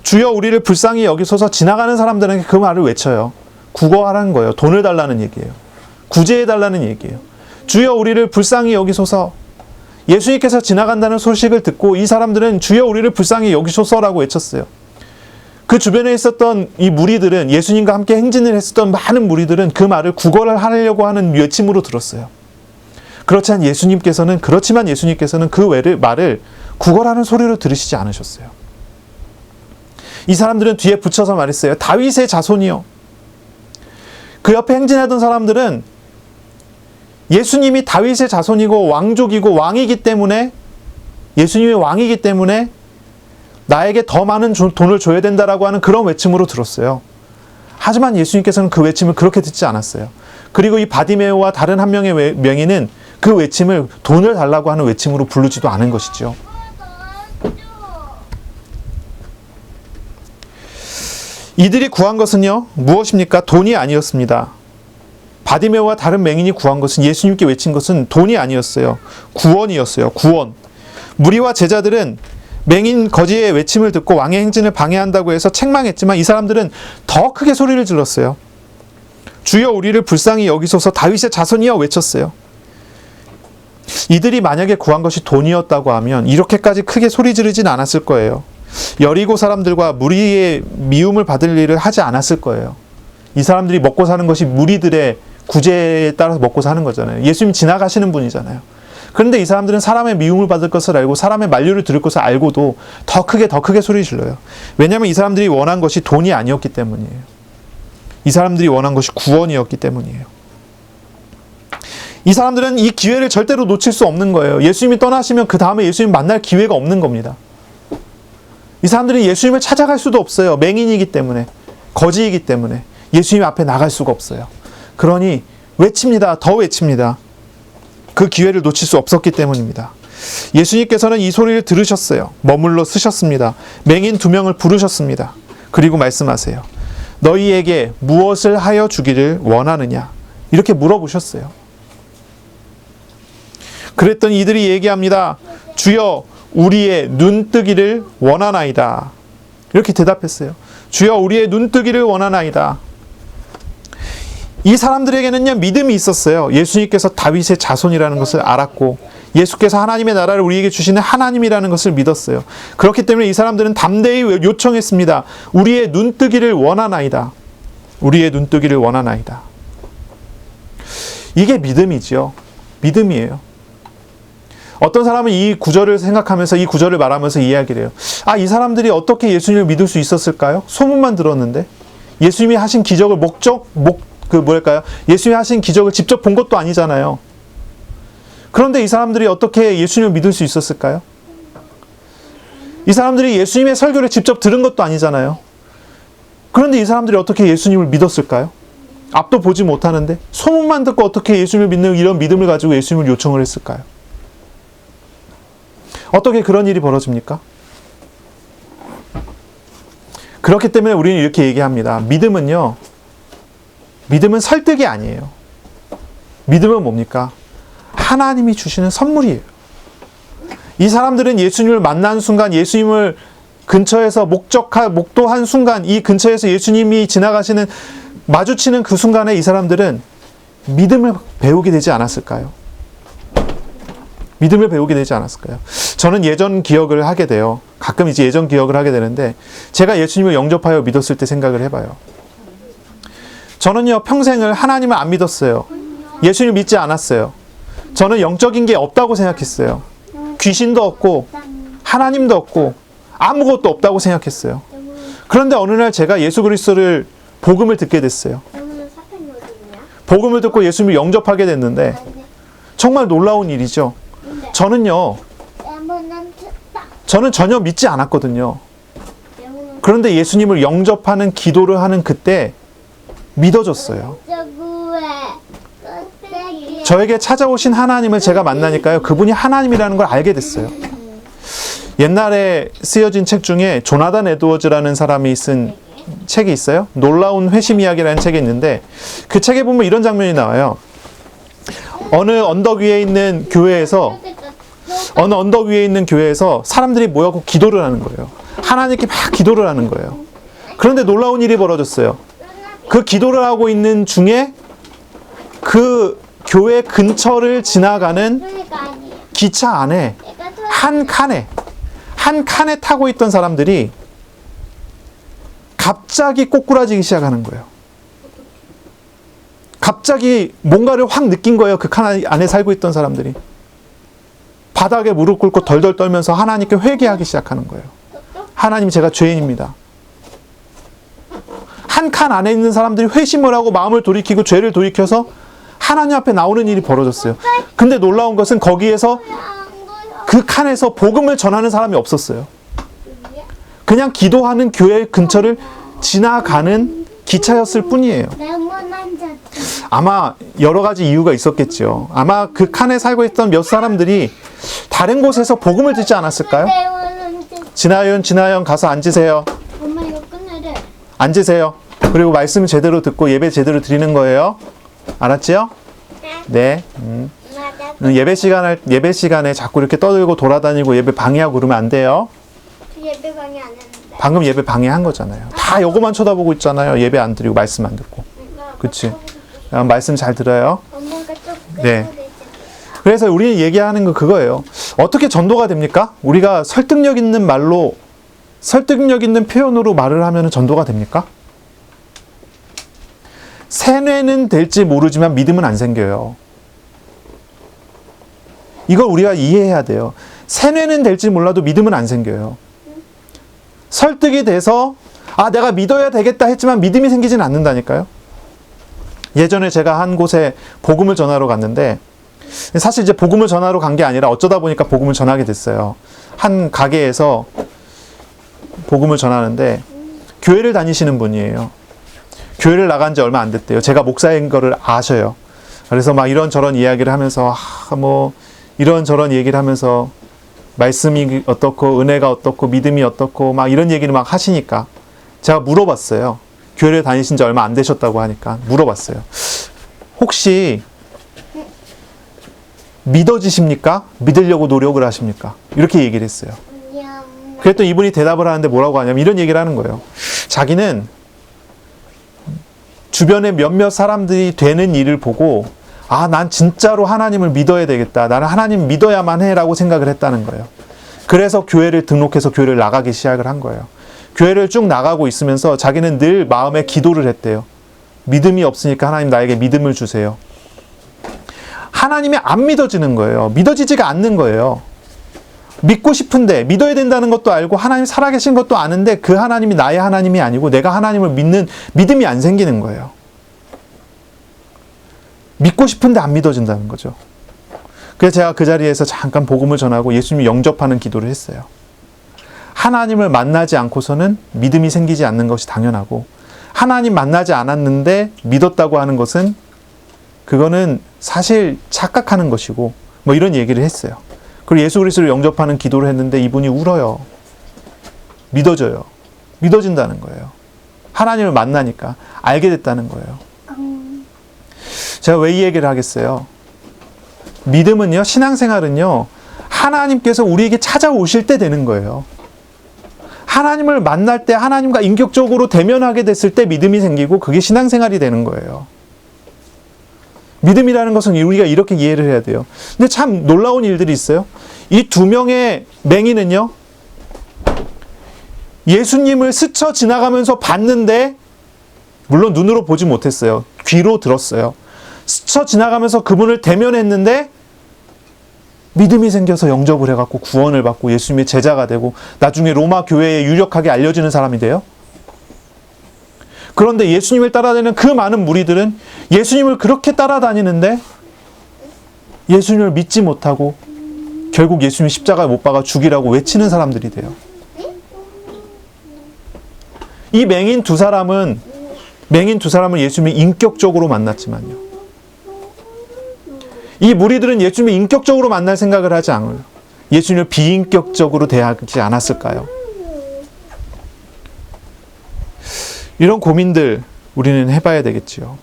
주여 우리를 불쌍히 여기소서, 지나가는 사람들에게 그 말을 외쳐요. 구걸하라는 거예요. 돈을 달라는 얘기예요. 구제해달라는 얘기예요. 주여 우리를 불쌍히 여기소서. 예수님께서 지나간다는 소식을 듣고 이 사람들은 주여 우리를 불쌍히 여기소서라고 외쳤어요. 그 주변에 있었던 이 무리들은, 예수님과 함께 행진을 했었던 많은 무리들은 그 말을 구걸을 하려고 하는 외침으로 들었어요. 그렇지만 예수님께서는 그 말을 구걸하는 소리로 들으시지 않으셨어요. 이 사람들은 뒤에 붙여서 말했어요. 다윗의 자손이요. 그 옆에 행진하던 사람들은 예수님이 다윗의 자손이고 왕족이고 왕이기 때문에, 예수님이 왕이기 때문에 나에게 더 많은 돈을 줘야 된다라고 하는 그런 외침으로 들었어요. 하지만 예수님께서는 그 외침을 그렇게 듣지 않았어요. 그리고 이 바디메오와 다른 한 명의 맹인은 그 외침을 돈을 달라고 하는 외침으로 부르지도 않은 것이죠. 이들이 구한 것은요, 무엇입니까? 돈이 아니었습니다. 바디메오와 다른 맹인이 구한 것은, 예수님께 외친 것은 돈이 아니었어요. 구원이었어요. 구원. 무리와 제자들은 맹인 거지의 외침을 듣고 왕의 행진을 방해한다고 해서 책망했지만 이 사람들은 더 크게 소리를 질렀어요. 주여 우리를 불쌍히 여기소서, 다윗의 자손이여 외쳤어요. 이들이 만약에 구한 것이 돈이었다고 하면 이렇게까지 크게 소리 지르진 않았을 거예요. 여리고 사람들과 무리의 미움을 받을 일을 하지 않았을 거예요. 이 사람들이 먹고 사는 것이 무리들의 구제에 따라서 먹고 사는 거잖아요. 예수님 지나가시는 분이잖아요. 그런데 이 사람들은 사람의 미움을 받을 것을 알고 사람의 만류를 들을 것을 알고도 더 크게 소리 질러요. 왜냐하면 이 사람들이 원한 것이 돈이 아니었기 때문이에요. 이 사람들이 원한 것이 구원이었기 때문이에요. 이 사람들은 이 기회를 절대로 놓칠 수 없는 거예요. 예수님이 떠나시면 그 다음에 예수님 만날 기회가 없는 겁니다. 이 사람들은 예수님을 찾아갈 수도 없어요. 맹인이기 때문에, 거지이기 때문에 예수님 앞에 나갈 수가 없어요. 그러니 외칩니다. 더 외칩니다. 그 기회를 놓칠 수 없었기 때문입니다. 예수님께서는 이 소리를 들으셨어요. 머물러 쓰셨습니다. 맹인 2명을 부르셨습니다. 그리고 말씀하세요. 너희에게 무엇을 하여 주기를 원하느냐? 이렇게 물어보셨어요. 그랬더니 이들이 얘기합니다. 주여 우리의 눈뜨기를 원하나이다. 이렇게 대답했어요. 주여 우리의 눈뜨기를 원하나이다. 이 사람들에게는요, 믿음이 있었어요. 예수님께서 다윗의 자손이라는 것을 알았고 예수께서 하나님의 나라를 우리에게 주시는 하나님이라는 것을 믿었어요. 그렇기 때문에 이 사람들은 담대히 요청했습니다. 우리의 눈뜨기를 원하나이다. 우리의 눈뜨기를 원하나이다. 이게 믿음이지요. 믿음이에요. 어떤 사람은 이 구절을 생각하면서 이 구절을 말하면서 이야기를 해요. 아, 이 사람들이 어떻게 예수님을 믿을 수 있었을까요? 소문만 들었는데 예수님이 하신 기적을 예수님이 하신 기적을 직접 본 것도 아니잖아요. 그런데 이 사람들이 어떻게 예수님을 믿을 수 있었을까요? 이 사람들이 예수님의 설교를 직접 들은 것도 아니잖아요. 그런데 이 사람들이 어떻게 예수님을 믿었을까요? 앞도 보지 못하는데 소문만 듣고 어떻게 예수님을 믿는 이런 믿음을 가지고 예수님을 요청을 했을까요? 어떻게 그런 일이 벌어집니까? 그렇기 때문에 우리는 이렇게 얘기합니다. 믿음은 설득이 아니에요. 믿음은 뭡니까? 하나님이 주시는 선물이에요. 이 사람들은 예수님을 만난 순간, 예수님을 근처에서 목도한 순간, 이 근처에서 예수님이 마주치는 그 순간에 이 사람들은 믿음을 배우게 되지 않았을까요? 믿음을 배우게 되지 않았을까요? 저는 예전 기억을 하게 돼요. 가끔 이제 예전 기억을 하게 되는데, 제가 예수님을 영접하여 믿었을 때 생각을 해봐요. 저는요, 평생을 하나님을 안 믿었어요. 예수님을 믿지 않았어요. 저는 영적인 게 없다고 생각했어요. 귀신도 없고, 하나님도 없고, 아무것도 없다고 생각했어요. 그런데 어느 날 제가 예수 그리스도를 복음을 듣게 됐어요. 복음을 듣고 예수님을 영접하게 됐는데, 정말 놀라운 일이죠. 저는 전혀 믿지 않았거든요. 그런데 예수님을 영접하는 기도를 하는 그때 믿어졌어요. 저에게 찾아오신 하나님을 제가 만나니까요, 그분이 하나님이라는 걸 알게 됐어요. 옛날에 쓰여진 책 중에 조나단 에드워즈라는 사람이 쓴 책이 있어요. 놀라운 회심 이야기라는 책이 있는데, 그 책에 보면 이런 장면이 나와요. 어느 언덕 위에 있는 교회에서 사람들이 모여서 기도를 하는 거예요. 하나님께 막 기도를 하는 거예요. 그런데 놀라운 일이 벌어졌어요. 그 기도를 하고 있는 중에 그 교회 근처를 지나가는 기차 안에 한 칸에 타고 있던 사람들이 갑자기 꼬꾸라지기 시작하는 거예요. 갑자기 뭔가를 확 느낀 거예요. 그 칸 안에 살고 있던 사람들이. 바닥에 무릎 꿇고 덜덜 떨면서 하나님께 회개하기 시작하는 거예요. 하나님, 제가 죄인입니다. 한 칸 안에 있는 사람들이 회심을 하고 마음을 돌이키고 죄를 돌이켜서 하나님 앞에 나오는 일이 벌어졌어요. 근데 놀라운 것은 거기에서 그 칸에서 복음을 전하는 사람이 없었어요. 그냥 기도하는 교회 근처를 지나가는 기차였을 뿐이에요. 아마 여러 가지 이유가 있었겠죠. 아마 그 칸에 살고 있던 몇 사람들이 다른 곳에서 복음을 듣지 않았을까요? 진아연 가서 앉으세요. 엄마 이거 끝내래. 앉으세요. 그리고 말씀 제대로 듣고 예배 제대로 드리는 거예요. 알았지요? 네. 예배 시간에 자꾸 이렇게 떠들고 돌아다니고 예배 방해하고 그러면 안 돼요. 예배 방해 안 했는데. 방금 예배 방해한 거잖아요. 다 요거만 쳐다보고 있잖아요. 예배 안 드리고 말씀 안 듣고. 그치? 말씀 잘 들어요. 엄마가 좀 네. 그래서 우리 얘기하는 거 그거예요. 어떻게 전도가 됩니까? 우리가 설득력 있는 표현으로 말을 하면 전도가 됩니까? 세뇌는 될지 모르지만 믿음은 안 생겨요. 이걸 우리가 이해해야 돼요. 세뇌는 될지 몰라도 믿음은 안 생겨요. 설득이 돼서 내가 믿어야 되겠다 했지만 믿음이 생기진 않는다니까요. 예전에 제가 한 곳에 복음을 전하러 갔는데, 사실 이제 복음을 전하러 간 게 아니라 어쩌다 보니까 복음을 전하게 됐어요. 한 가게에서 복음을 전하는데 교회를 다니시는 분이에요. 교회를 나간 지 얼마 안 됐대요. 제가 목사인 거를 아셔요. 그래서 막 이런저런 이야기를 하면서 이런저런 얘기를 하면서 말씀이 어떻고 은혜가 어떻고 믿음이 어떻고 막 이런 얘기를 막 하시니까 제가 물어봤어요. 교회를 다니신 지 얼마 안 되셨다고 하니까 물어봤어요. 혹시 믿어지십니까? 믿으려고 노력을 하십니까? 이렇게 얘기를 했어요. 그랬더니 이분이 대답을 하는데 뭐라고 하냐면 이런 얘기를 하는 거예요. 자기는 주변에 몇몇 사람들이 되는 일을 보고 난 진짜로 하나님을 믿어야 되겠다. 나는 하나님 믿어야만 해라고 생각을 했다는 거예요. 그래서 교회를 등록해서 교회를 나가기 시작을 한 거예요. 교회를 쭉 나가고 있으면서 자기는 늘 마음에 기도를 했대요. 믿음이 없으니까 하나님 나에게 믿음을 주세요. 하나님이 안 믿어지는 거예요. 믿어지지가 않는 거예요. 믿고 싶은데, 믿어야 된다는 것도 알고 하나님 살아계신 것도 아는데 그 하나님이 나의 하나님이 아니고 내가 하나님을 믿는 믿음이 안 생기는 거예요. 믿고 싶은데 안 믿어진다는 거죠. 그래서 제가 그 자리에서 잠깐 복음을 전하고 예수님을 영접하는 기도를 했어요. 하나님을 만나지 않고서는 믿음이 생기지 않는 것이 당연하고, 하나님 만나지 않았는데 믿었다고 하는 것은 그거는 사실 착각하는 것이고, 뭐 이런 얘기를 했어요. 그리고 예수 그리스도를 영접하는 기도를 했는데 이분이 울어요. 믿어져요. 믿어진다는 거예요. 하나님을 만나니까 알게 됐다는 거예요. 제가 왜 이 얘기를 하겠어요? 믿음은요, 신앙생활은요, 하나님께서 우리에게 찾아오실 때 되는 거예요. 하나님을 만날 때, 하나님과 인격적으로 대면하게 됐을 때 믿음이 생기고 그게 신앙생활이 되는 거예요. 믿음이라는 것은 우리가 이렇게 이해를 해야 돼요. 근데 참 놀라운 일들이 있어요. 이 두 명의 맹인은요, 예수님을 스쳐 지나가면서 봤는데, 물론 눈으로 보지 못했어요. 귀로 들었어요. 스쳐 지나가면서 그분을 대면했는데 믿음이 생겨서 영접을 해갖고 구원을 받고 예수님의 제자가 되고 나중에 로마 교회에 유력하게 알려지는 사람이 돼요. 그런데 예수님을 따라다니는 그 많은 무리들은 예수님을 그렇게 따라다니는데 예수님을 믿지 못하고 결국 예수님 십자가에 못 박아 죽이라고 외치는 사람들이 돼요. 이 맹인 두 사람은 예수님을 인격적으로 만났지만요, 이 무리들은 예수님을 인격적으로 만날 생각을 하지 않아요. 예수님을 비인격적으로 대하지 않았을까요? 이런 고민들 우리는 해봐야 되겠지요.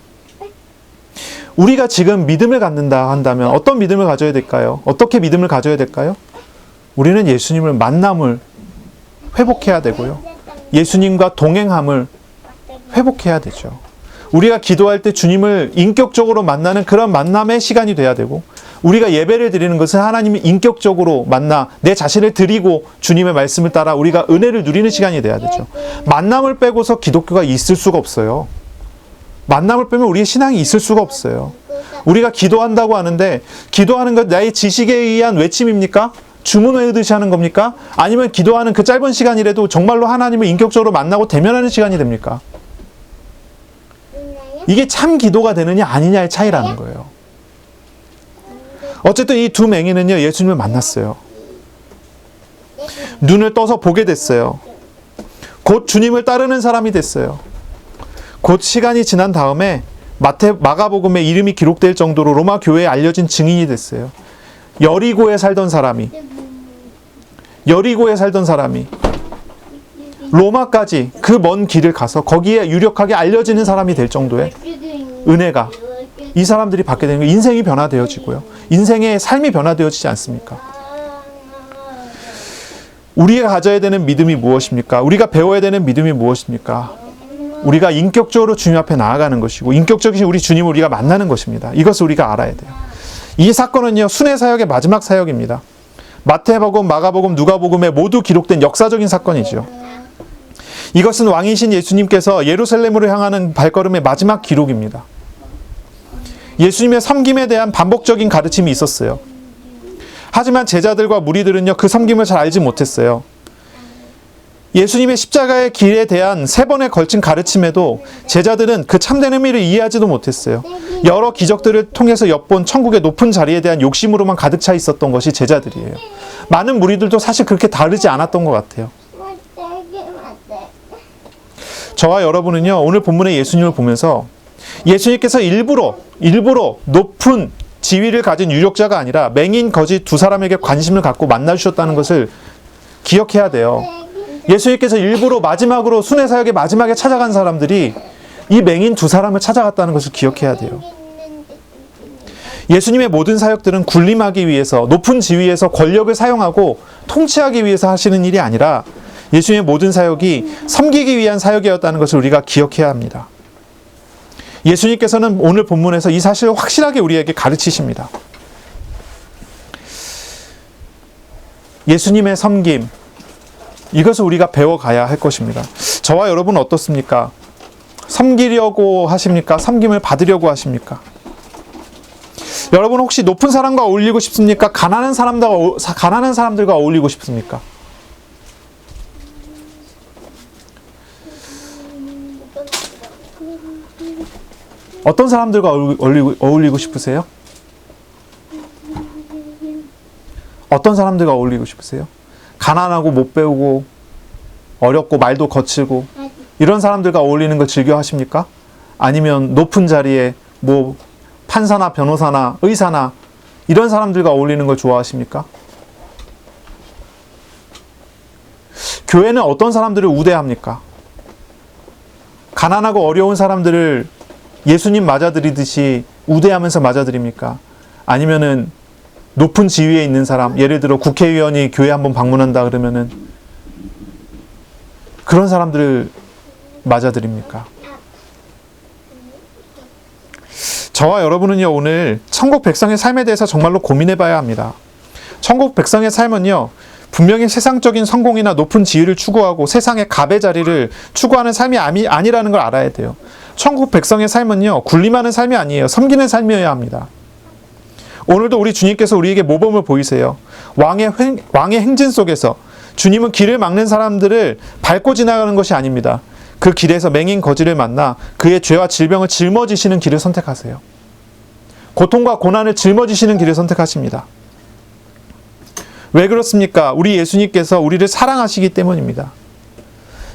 우리가 지금 믿음을 갖는다 한다면 어떤 믿음을 가져야 될까요? 어떻게 믿음을 가져야 될까요? 우리는 예수님을 만남을 회복해야 되고요. 예수님과 동행함을 회복해야 되죠. 우리가 기도할 때 주님을 인격적으로 만나는 그런 만남의 시간이 돼야 되고, 우리가 예배를 드리는 것은 하나님이 인격적으로 만나 내 자신을 드리고 주님의 말씀을 따라 우리가 은혜를 누리는 시간이 돼야 되죠. 만남을 빼고서 기독교가 있을 수가 없어요. 만남을 빼면 우리의 신앙이 있을 수가 없어요. 우리가 기도한다고 하는데 기도하는 것 나의 지식에 의한 외침입니까? 주문 외우듯이 하는 겁니까? 아니면 기도하는 그 짧은 시간이라도 정말로 하나님을 인격적으로 만나고 대면하는 시간이 됩니까? 이게 참 기도가 되느냐 아니냐의 차이라는 거예요. 어쨌든 이 두 맹인은요, 예수님을 만났어요. 눈을 떠서 보게 됐어요. 곧 주님을 따르는 사람이 됐어요. 곧 시간이 지난 다음에 마가복음에 이름이 기록될 정도로 로마 교회에 알려진 증인이 됐어요. 여리고에 살던 사람이 로마까지 그 먼 길을 가서 거기에 유력하게 알려지는 사람이 될 정도의 은혜가 이 사람들이 받게 되는 거예요. 인생이 변화되어지고요. 인생의 삶이 변화되어지지 않습니까? 우리가 가져야 되는 믿음이 무엇입니까? 우리가 배워야 되는 믿음이 무엇입니까? 우리가 인격적으로 주님 앞에 나아가는 것이고, 인격적인 우리 주님을 우리가 만나는 것입니다. 이것을 우리가 알아야 돼요. 이 사건은요, 순회 사역의 마지막 사역입니다. 마태복음, 마가복음, 누가복음에 모두 기록된 역사적인 사건이죠. 이것은 왕이신 예수님께서 예루살렘으로 향하는 발걸음의 마지막 기록입니다. 예수님의 섬김에 대한 반복적인 가르침이 있었어요. 하지만 제자들과 무리들은요, 그 섬김을 잘 알지 못했어요. 예수님의 십자가의 길에 대한 3번에 걸친 가르침에도 제자들은 그 참된 의미를 이해하지도 못했어요. 여러 기적들을 통해서 엿본 천국의 높은 자리에 대한 욕심으로만 가득 차 있었던 것이 제자들이에요. 많은 무리들도 사실 그렇게 다르지 않았던 것 같아요. 저와 여러분은요, 오늘 본문의 예수님을 보면서 예수님께서 일부러 높은 지위를 가진 유력자가 아니라 맹인 거지 두 사람에게 관심을 갖고 만나주셨다는 것을 기억해야 돼요. 예수님께서 일부러 마지막으로 순회 사역의 마지막에 찾아간 사람들이 이 맹인 두 사람을 찾아갔다는 것을 기억해야 돼요. 예수님의 모든 사역들은 군림하기 위해서, 높은 지위에서 권력을 사용하고 통치하기 위해서 하시는 일이 아니라 예수님의 모든 사역이 섬기기 위한 사역이었다는 것을 우리가 기억해야 합니다. 예수님께서는 오늘 본문에서 이 사실을 확실하게 우리에게 가르치십니다. 예수님의 섬김, 이것을 우리가 배워가야 할 것입니다. 저와 여러분은 어떻습니까? 섬기려고 하십니까? 섬김을 받으려고 하십니까? 여러분 혹시 높은 사람과 어울리고 싶습니까? 가난한 사람들과 어울리고 싶습니까? 어떤 사람들과 어울리고 싶으세요? 어떤 사람들과 어울리고 싶으세요? 가난하고 못 배우고 어렵고 말도 거칠고 이런 사람들과 어울리는 걸 즐겨 하십니까? 아니면 높은 자리에 뭐 판사나 변호사나 의사나 이런 사람들과 어울리는 걸 좋아하십니까? 교회는 어떤 사람들을 우대합니까? 가난하고 어려운 사람들을 예수님 맞아들이듯이 우대하면서 맞아들입니까? 아니면은 높은 지위에 있는 사람, 예를 들어 국회의원이 교회 한번 방문한다 그러면은 그런 사람들을 맞아들입니까? 저와 여러분은요, 오늘 천국 백성의 삶에 대해서 정말로 고민해 봐야 합니다. 천국 백성의 삶은요, 분명히 세상적인 성공이나 높은 지위를 추구하고 세상의 갑의 자리를 추구하는 삶이 아니라는 걸 알아야 돼요. 천국 백성의 삶은요, 군림하는 삶이 아니에요. 섬기는 삶이어야 합니다. 오늘도 우리 주님께서 우리에게 모범을 보이세요. 왕의 행진 속에서 주님은 길을 막는 사람들을 밟고 지나가는 것이 아닙니다. 그 길에서 맹인 거지를 만나 그의 죄와 질병을 짊어지시는 길을 선택하세요. 고통과 고난을 짊어지시는 길을 선택하십니다. 왜 그렇습니까? 우리 예수님께서 우리를 사랑하시기 때문입니다.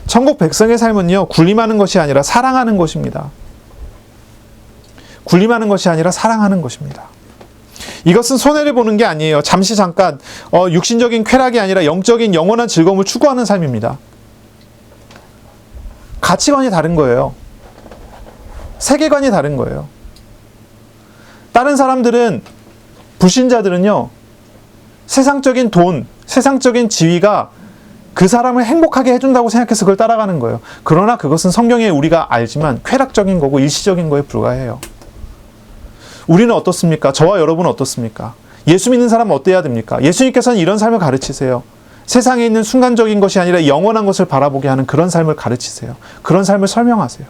천국 백성의 삶은요, 군림하는 것이 아니라 사랑하는 것입니다. 군림하는 것이 아니라 사랑하는 것입니다. 이것은 손해를 보는 게 아니에요. 잠시 잠깐 육신적인 쾌락이 아니라 영적인 영원한 즐거움을 추구하는 삶입니다. 가치관이 다른 거예요. 세계관이 다른 거예요. 다른 사람들은, 불신자들은요, 세상적인 돈, 세상적인 지위가 그 사람을 행복하게 해준다고 생각해서 그걸 따라가는 거예요. 그러나 그것은 성경에 우리가 알지만 쾌락적인 거고 일시적인 거에 불과해요. 우리는 어떻습니까? 저와 여러분은 어떻습니까? 예수 믿는 사람은 어때야 됩니까? 예수님께서는 이런 삶을 가르치세요. 세상에 있는 순간적인 것이 아니라 영원한 것을 바라보게 하는 그런 삶을 가르치세요. 그런 삶을 설명하세요.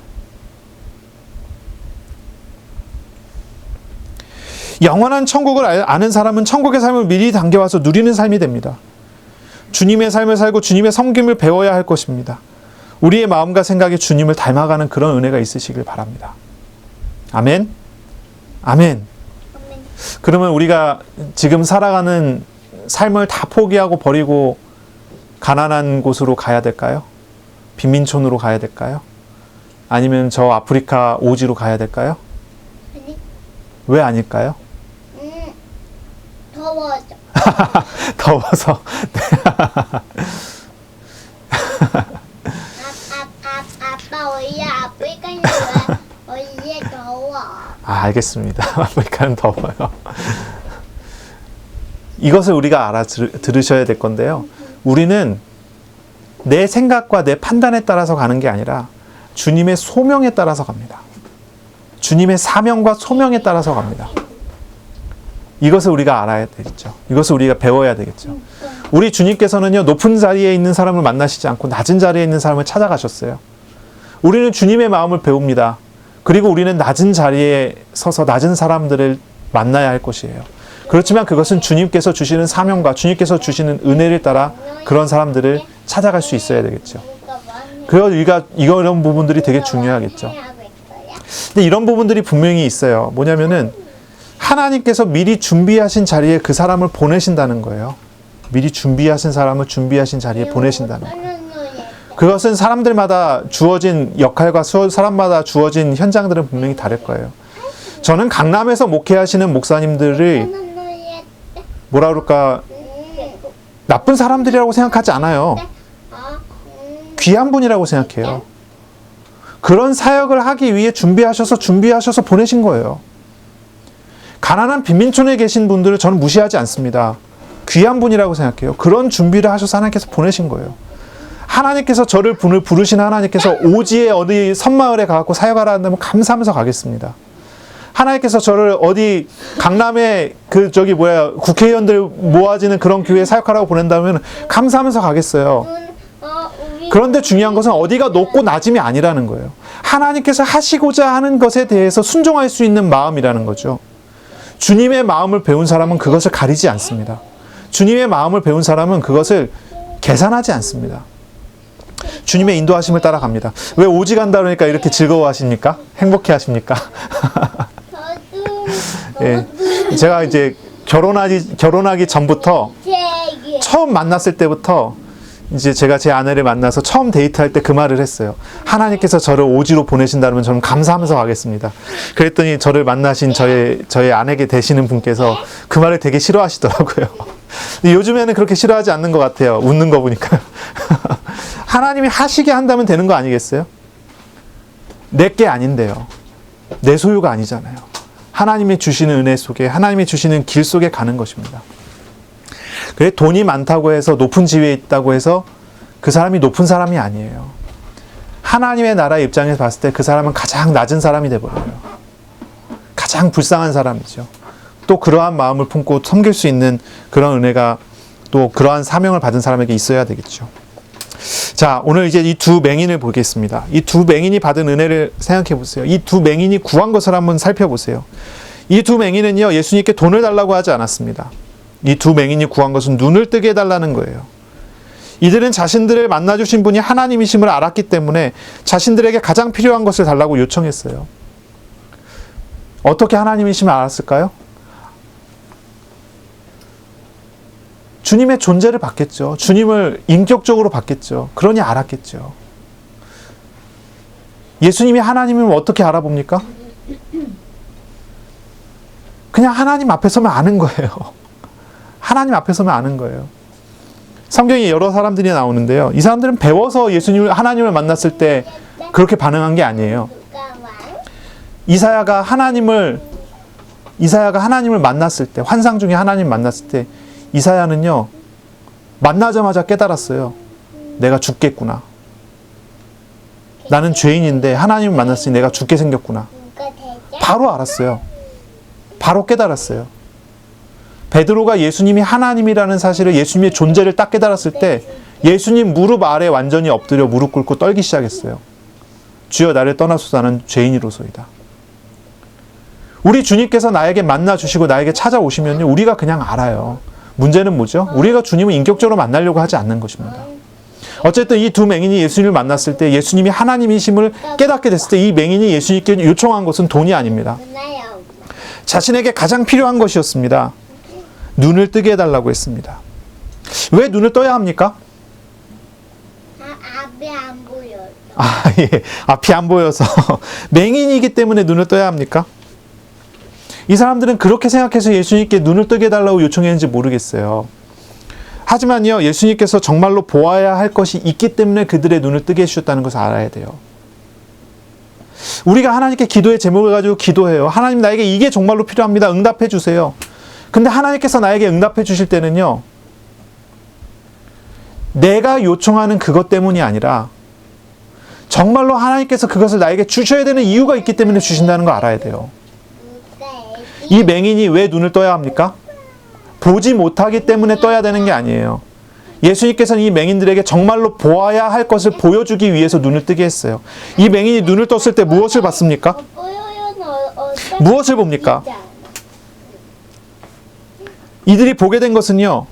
영원한 천국을 아는 사람은 천국의 삶을 미리 당겨와서 누리는 삶이 됩니다. 주님의 삶을 살고 주님의 섬김을 배워야 할 것입니다. 우리의 마음과 생각이 주님을 닮아가는 그런 은혜가 있으시길 바랍니다. 아멘. 아멘. 그러면 우리가 지금 살아가는 삶을 다 포기하고 버리고 가난한 곳으로 가야 될까요? 빈민촌으로 가야 될까요? 아니면 저 아프리카 오지로 가야 될까요? 아니. 왜 아닐까요? 더워져. 더워서. 아빠 원래 아프리카는 원래 더워. 알겠습니다. 아프리카는 더워요. 이것을 우리가 들으셔야 될 건데요. 우리는 내 생각과 내 판단에 따라서 가는 게 아니라 주님의 소명에 따라서 갑니다. 주님의 사명과 소명에 따라서 갑니다. 이것을 우리가 알아야 되겠죠. 이것을 우리가 배워야 되겠죠. 우리 주님께서는요, 높은 자리에 있는 사람을 만나시지 않고 낮은 자리에 있는 사람을 찾아가셨어요. 우리는 주님의 마음을 배웁니다. 그리고 우리는 낮은 자리에 서서 낮은 사람들을 만나야 할 것이에요. 그렇지만 그것은 주님께서 주시는 사명과 주님께서 주시는 은혜를 따라 그런 사람들을 찾아갈 수 있어야 되겠죠. 그래서 우리가 이런 부분들이 되게 중요하겠죠. 근데 이런 부분들이 분명히 있어요. 뭐냐면은 하나님께서 미리 준비하신 자리에 그 사람을 보내신다는 거예요. 미리 준비하신 사람을 준비하신 자리에 보내신다는 거예요. 그것은 사람들마다 주어진 역할과 사람마다 주어진 현장들은 분명히 다를 거예요. 저는 강남에서 목회하시는 목사님들을 뭐라 그럴까, 나쁜 사람들이라고 생각하지 않아요. 귀한 분이라고 생각해요. 그런 사역을 하기 위해 준비하셔서 보내신 거예요. 가난한 빈민촌에 계신 분들을 저는 무시하지 않습니다. 귀한 분이라고 생각해요. 그런 준비를 하셔서 하나님께서 보내신 거예요. 하나님께서 저를 부르신 하나님께서 오지에 어디 섬마을에 가서 사역하라 한다면 감사하면서 가겠습니다. 하나님께서 저를 어디 강남에 국회의원들 모아지는 그런 교회에 사역하라고 보낸다면 감사하면서 가겠어요. 그런데 중요한 것은 어디가 높고 낮음이 아니라는 거예요. 하나님께서 하시고자 하는 것에 대해서 순종할 수 있는 마음이라는 거죠. 주님의 마음을 배운 사람은 그것을 가리지 않습니다. 주님의 마음을 배운 사람은 그것을 계산하지 않습니다. 주님의 인도하심을 따라갑니다. 왜 오지 간다 그러니까 이렇게 즐거워하십니까? 행복해 하십니까? 예, 제가 이제 결혼하기 전부터 처음 만났을 때부터 이제 제가 제 아내를 만나서 처음 데이트할 때 그 말을 했어요. 하나님께서 저를 오지로 보내신다면 저는 감사하면서 가겠습니다. 그랬더니 저를 만나신 저의 아내게 되시는 분께서 그 말을 되게 싫어하시더라고요. 요즘에는 그렇게 싫어하지 않는 것 같아요. 웃는 거 보니까. 하나님이 하시게 한다면 되는 거 아니겠어요? 내게 아닌데요. 내 소유가 아니잖아요. 하나님이 주시는 은혜 속에, 하나님이 주시는 길 속에 가는 것입니다. 그래, 돈이 많다고 해서 높은 지위에 있다고 해서 그 사람이 높은 사람이 아니에요. 하나님의 나라 입장에서 봤을 때 그 사람은 가장 낮은 사람이 되어버려요. 가장 불쌍한 사람이죠. 또 그러한 마음을 품고 섬길 수 있는 그런 은혜가 또 그러한 사명을 받은 사람에게 있어야 되겠죠. 자, 오늘 이제 이 두 맹인을 보겠습니다. 이 두 맹인이 받은 은혜를 생각해 보세요. 이 두 맹인이 구한 것을 한번 살펴보세요. 이 두 맹인은요, 예수님께 돈을 달라고 하지 않았습니다. 이 두 맹인이 구한 것은 눈을 뜨게 해달라는 거예요. 이들은 자신들을 만나주신 분이 하나님이심을 알았기 때문에 자신들에게 가장 필요한 것을 달라고 요청했어요. 어떻게 하나님이심을 알았을까요? 주님의 존재를 봤겠죠. 주님을 인격적으로 봤겠죠. 그러니 알았겠죠. 예수님이 하나님이면 어떻게 알아봅니까? 그냥 하나님 앞에 서면 아는 거예요. 하나님 앞에 서면 아는 거예요. 성경에 여러 사람들이 나오는데요. 이 사람들은 배워서 하나님을 만났을 때 그렇게 반응한 게 아니에요. 이사야가 하나님을 만났을 때, 환상 중에 하나님 만났을 때 이사야는요, 만나자마자 깨달았어요. 내가 죽겠구나. 나는 죄인인데 하나님을 만났으니 내가 죽게 생겼구나. 바로 알았어요. 바로 깨달았어요. 베드로가 예수님이 하나님이라는 사실을, 예수님의 존재를 딱 깨달았을 때 예수님 무릎 아래 완전히 엎드려 무릎 꿇고 떨기 시작했어요. 주여 나를 떠나소서, 나는 죄인이로소이다. 우리 주님께서 나에게 만나 주시고 나에게 찾아오시면요, 우리가 그냥 알아요. 문제는 뭐죠? 우리가 주님을 인격적으로 만나려고 하지 않는 것입니다. 어쨌든 이 두 맹인이 예수님을 만났을 때 예수님이 하나님이심을 깨닫게 됐을 때 이 맹인이 예수님께 요청한 것은 돈이 아닙니다. 자신에게 가장 필요한 것이었습니다. 눈을 뜨게 해달라고 했습니다. 왜 눈을 떠야 합니까? 앞이 안 보여. 예. 앞이 안 보여서. 맹인이기 때문에 눈을 떠야 합니까? 이 사람들은 그렇게 생각해서 예수님께 눈을 뜨게 해달라고 요청했는지 모르겠어요. 하지만요, 예수님께서 정말로 보아야 할 것이 있기 때문에 그들의 눈을 뜨게 해주셨다는 것을 알아야 돼요. 우리가 하나님께 기도의 제목을 가지고 기도해요. 하나님, 나에게 이게 정말로 필요합니다. 응답해 주세요. 근데 하나님께서 나에게 응답해 주실 때는요, 내가 요청하는 그것 때문이 아니라 정말로 하나님께서 그것을 나에게 주셔야 되는 이유가 있기 때문에 주신다는 거 알아야 돼요. 이 맹인이 왜 눈을 떠야 합니까? 보지 못하기 때문에 떠야 되는 게 아니에요. 예수님께서는 이 맹인들에게 정말로 보아야 할 것을 보여주기 위해서 눈을 뜨게 했어요. 이 맹인이 눈을 떴을 때 무엇을 봤습니까? 무엇을 봅니까? 이들이 보게 된 것은요,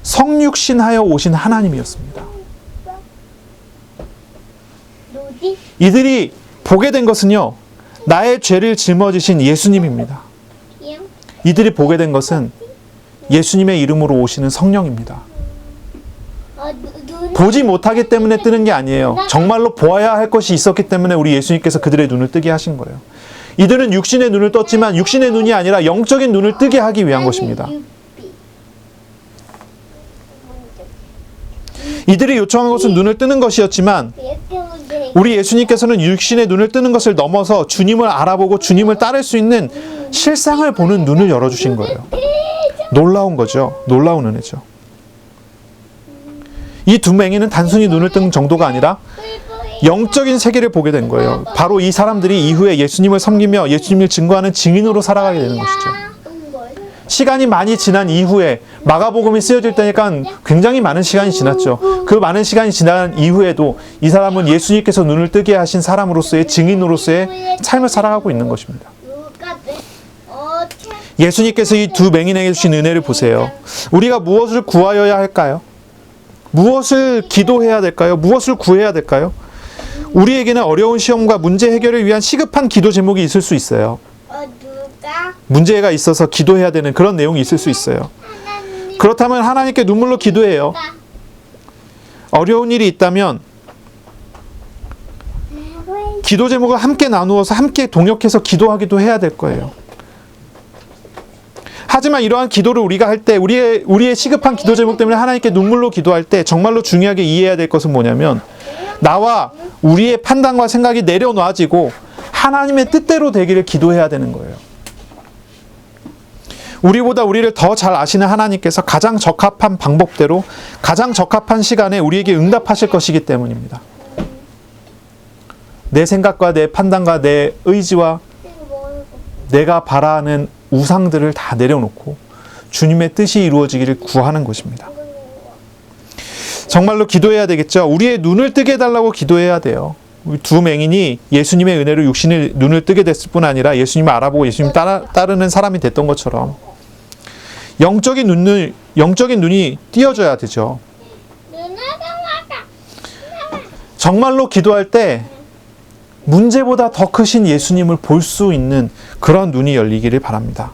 성육신하여 오신 하나님이었습니다. 이들이 보게 된 것은요, 나의 죄를 짊어지신 예수님입니다. 이들이 보게 된 것은 예수님의 이름으로 오시는 성령입니다. 보지 못하기 때문에 뜨는 게 아니에요. 정말로 보아야 할 것이 있었기 때문에 우리 예수님께서 그들의 눈을 뜨게 하신 거예요. 이들은 육신의 눈을 떴지만 육신의 눈이 아니라 영적인 눈을 뜨게 하기 위한 것입니다. 이들이 요청한 것은 눈을 뜨는 것이었지만 우리 예수님께서는 육신의 눈을 뜨는 것을 넘어서 주님을 알아보고 주님을 따를 수 있는 실상을 보는 눈을 열어주신 거예요. 놀라운 거죠. 놀라운 은혜죠. 이 두 맹인은 단순히 눈을 뜬 정도가 아니라 영적인 세계를 보게 된 거예요. 바로 이 사람들이 이후에 예수님을 섬기며 예수님을 증거하는 증인으로 살아가게 되는 것이죠. 시간이 많이 지난 이후에 마가복음이 쓰여질 때니까 굉장히 많은 시간이 지났죠. 그 많은 시간이 지난 이후에도 이 사람은 예수님께서 눈을 뜨게 하신 사람으로서의 증인으로서의 삶을 살아가고 있는 것입니다. 예수님께서 이 두 맹인에게 주신 은혜를 보세요. 우리가 무엇을 구하여야 할까요? 무엇을 기도해야 될까요? 무엇을 구해야 될까요? 우리에게는 어려운 시험과 문제 해결을 위한 시급한 기도 제목이 있을 수 있어요. 누가 문제가 있어서 기도해야 되는 그런 내용이 있을 수 있어요. 하나님 그렇다면 하나님께 눈물로 기도해요. 어려운 일이 있다면 기도 제목을 함께 나누어서 함께 동역해서 기도하기도 해야 될 거예요. 하지만 이러한 기도를 우리가 할 때 우리의 시급한 기도 제목 때문에 하나님께 눈물로 기도할 때 정말로 중요하게 이해해야 될 것은 뭐냐면 나와 우리의 판단과 생각이 내려놔지고 하나님의 뜻대로 되기를 기도해야 되는 거예요. 우리보다 우리를 더 잘 아시는 하나님께서 가장 적합한 방법대로 가장 적합한 시간에 우리에게 응답하실 것이기 때문입니다. 내 생각과 내 판단과 내 의지와 내가 바라는 우상들을 다 내려놓고 주님의 뜻이 이루어지기를 구하는 것입니다. 정말로 기도해야 되겠죠. 우리의 눈을 뜨게 해달라고 기도해야 돼요. 두 맹인이 예수님의 은혜로 육신의 눈을 뜨게 됐을 뿐 아니라 예수님을 알아보고 예수님 따르는 사람이 됐던 것처럼 영적인 눈이 띄어져야 되죠. 정말로 기도할 때 문제보다 더 크신 예수님을 볼 수 있는 그런 눈이 열리기를 바랍니다.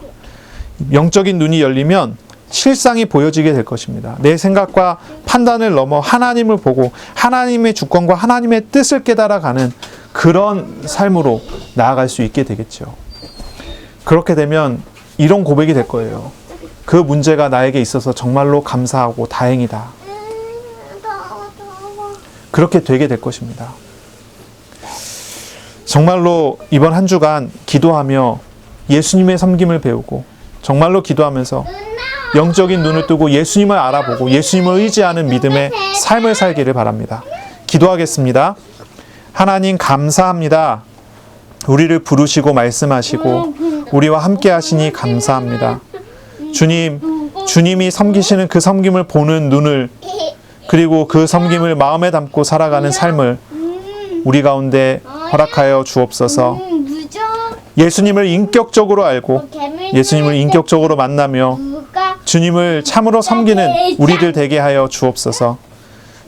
영적인 눈이 열리면 실상이 보여지게 될 것입니다. 내 생각과 판단을 넘어 하나님을 보고 하나님의 주권과 하나님의 뜻을 깨달아가는 그런 삶으로 나아갈 수 있게 되겠죠. 그렇게 되면 이런 고백이 될 거예요. 그 문제가 나에게 있어서 정말로 감사하고 다행이다. 그렇게 되게 될 것입니다. 정말로 이번 한 주간 기도하며 예수님의 섬김을 배우고 정말로 기도하면서 영적인 눈을 뜨고 예수님을 알아보고 예수님을 의지하는 믿음의 삶을 살기를 바랍니다. 기도하겠습니다. 하나님 감사합니다. 우리를 부르시고 말씀하시고 우리와 함께 하시니 감사합니다. 주님이 섬기시는 그 섬김을 보는 눈을 그리고 그 섬김을 마음에 담고 살아가는 삶을 우리 가운데 허락하여 주옵소서. 예수님을 인격적으로 알고 예수님을 인격적으로 만나며 주님을 참으로 섬기는 우리들 되게 하여 주옵소서.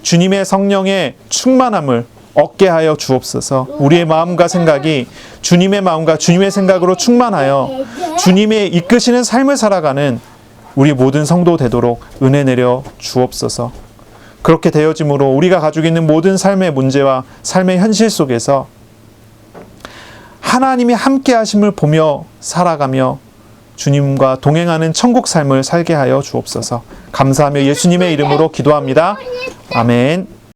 주님의 성령의 충만함을 얻게 하여 주옵소서. 우리의 마음과 생각이 주님의 마음과 주님의 생각으로 충만하여 주님의 이끄시는 삶을 살아가는 우리 모든 성도 되도록 은혜 내려 주옵소서. 그렇게 되어짐으로 우리가 가지고 있는 모든 삶의 문제와 삶의 현실 속에서 하나님이 함께 하심을 보며 살아가며 주님과 동행하는 천국 삶을 살게 하여 주옵소서. 감사하며 예수님의 이름으로 기도합니다. 아멘.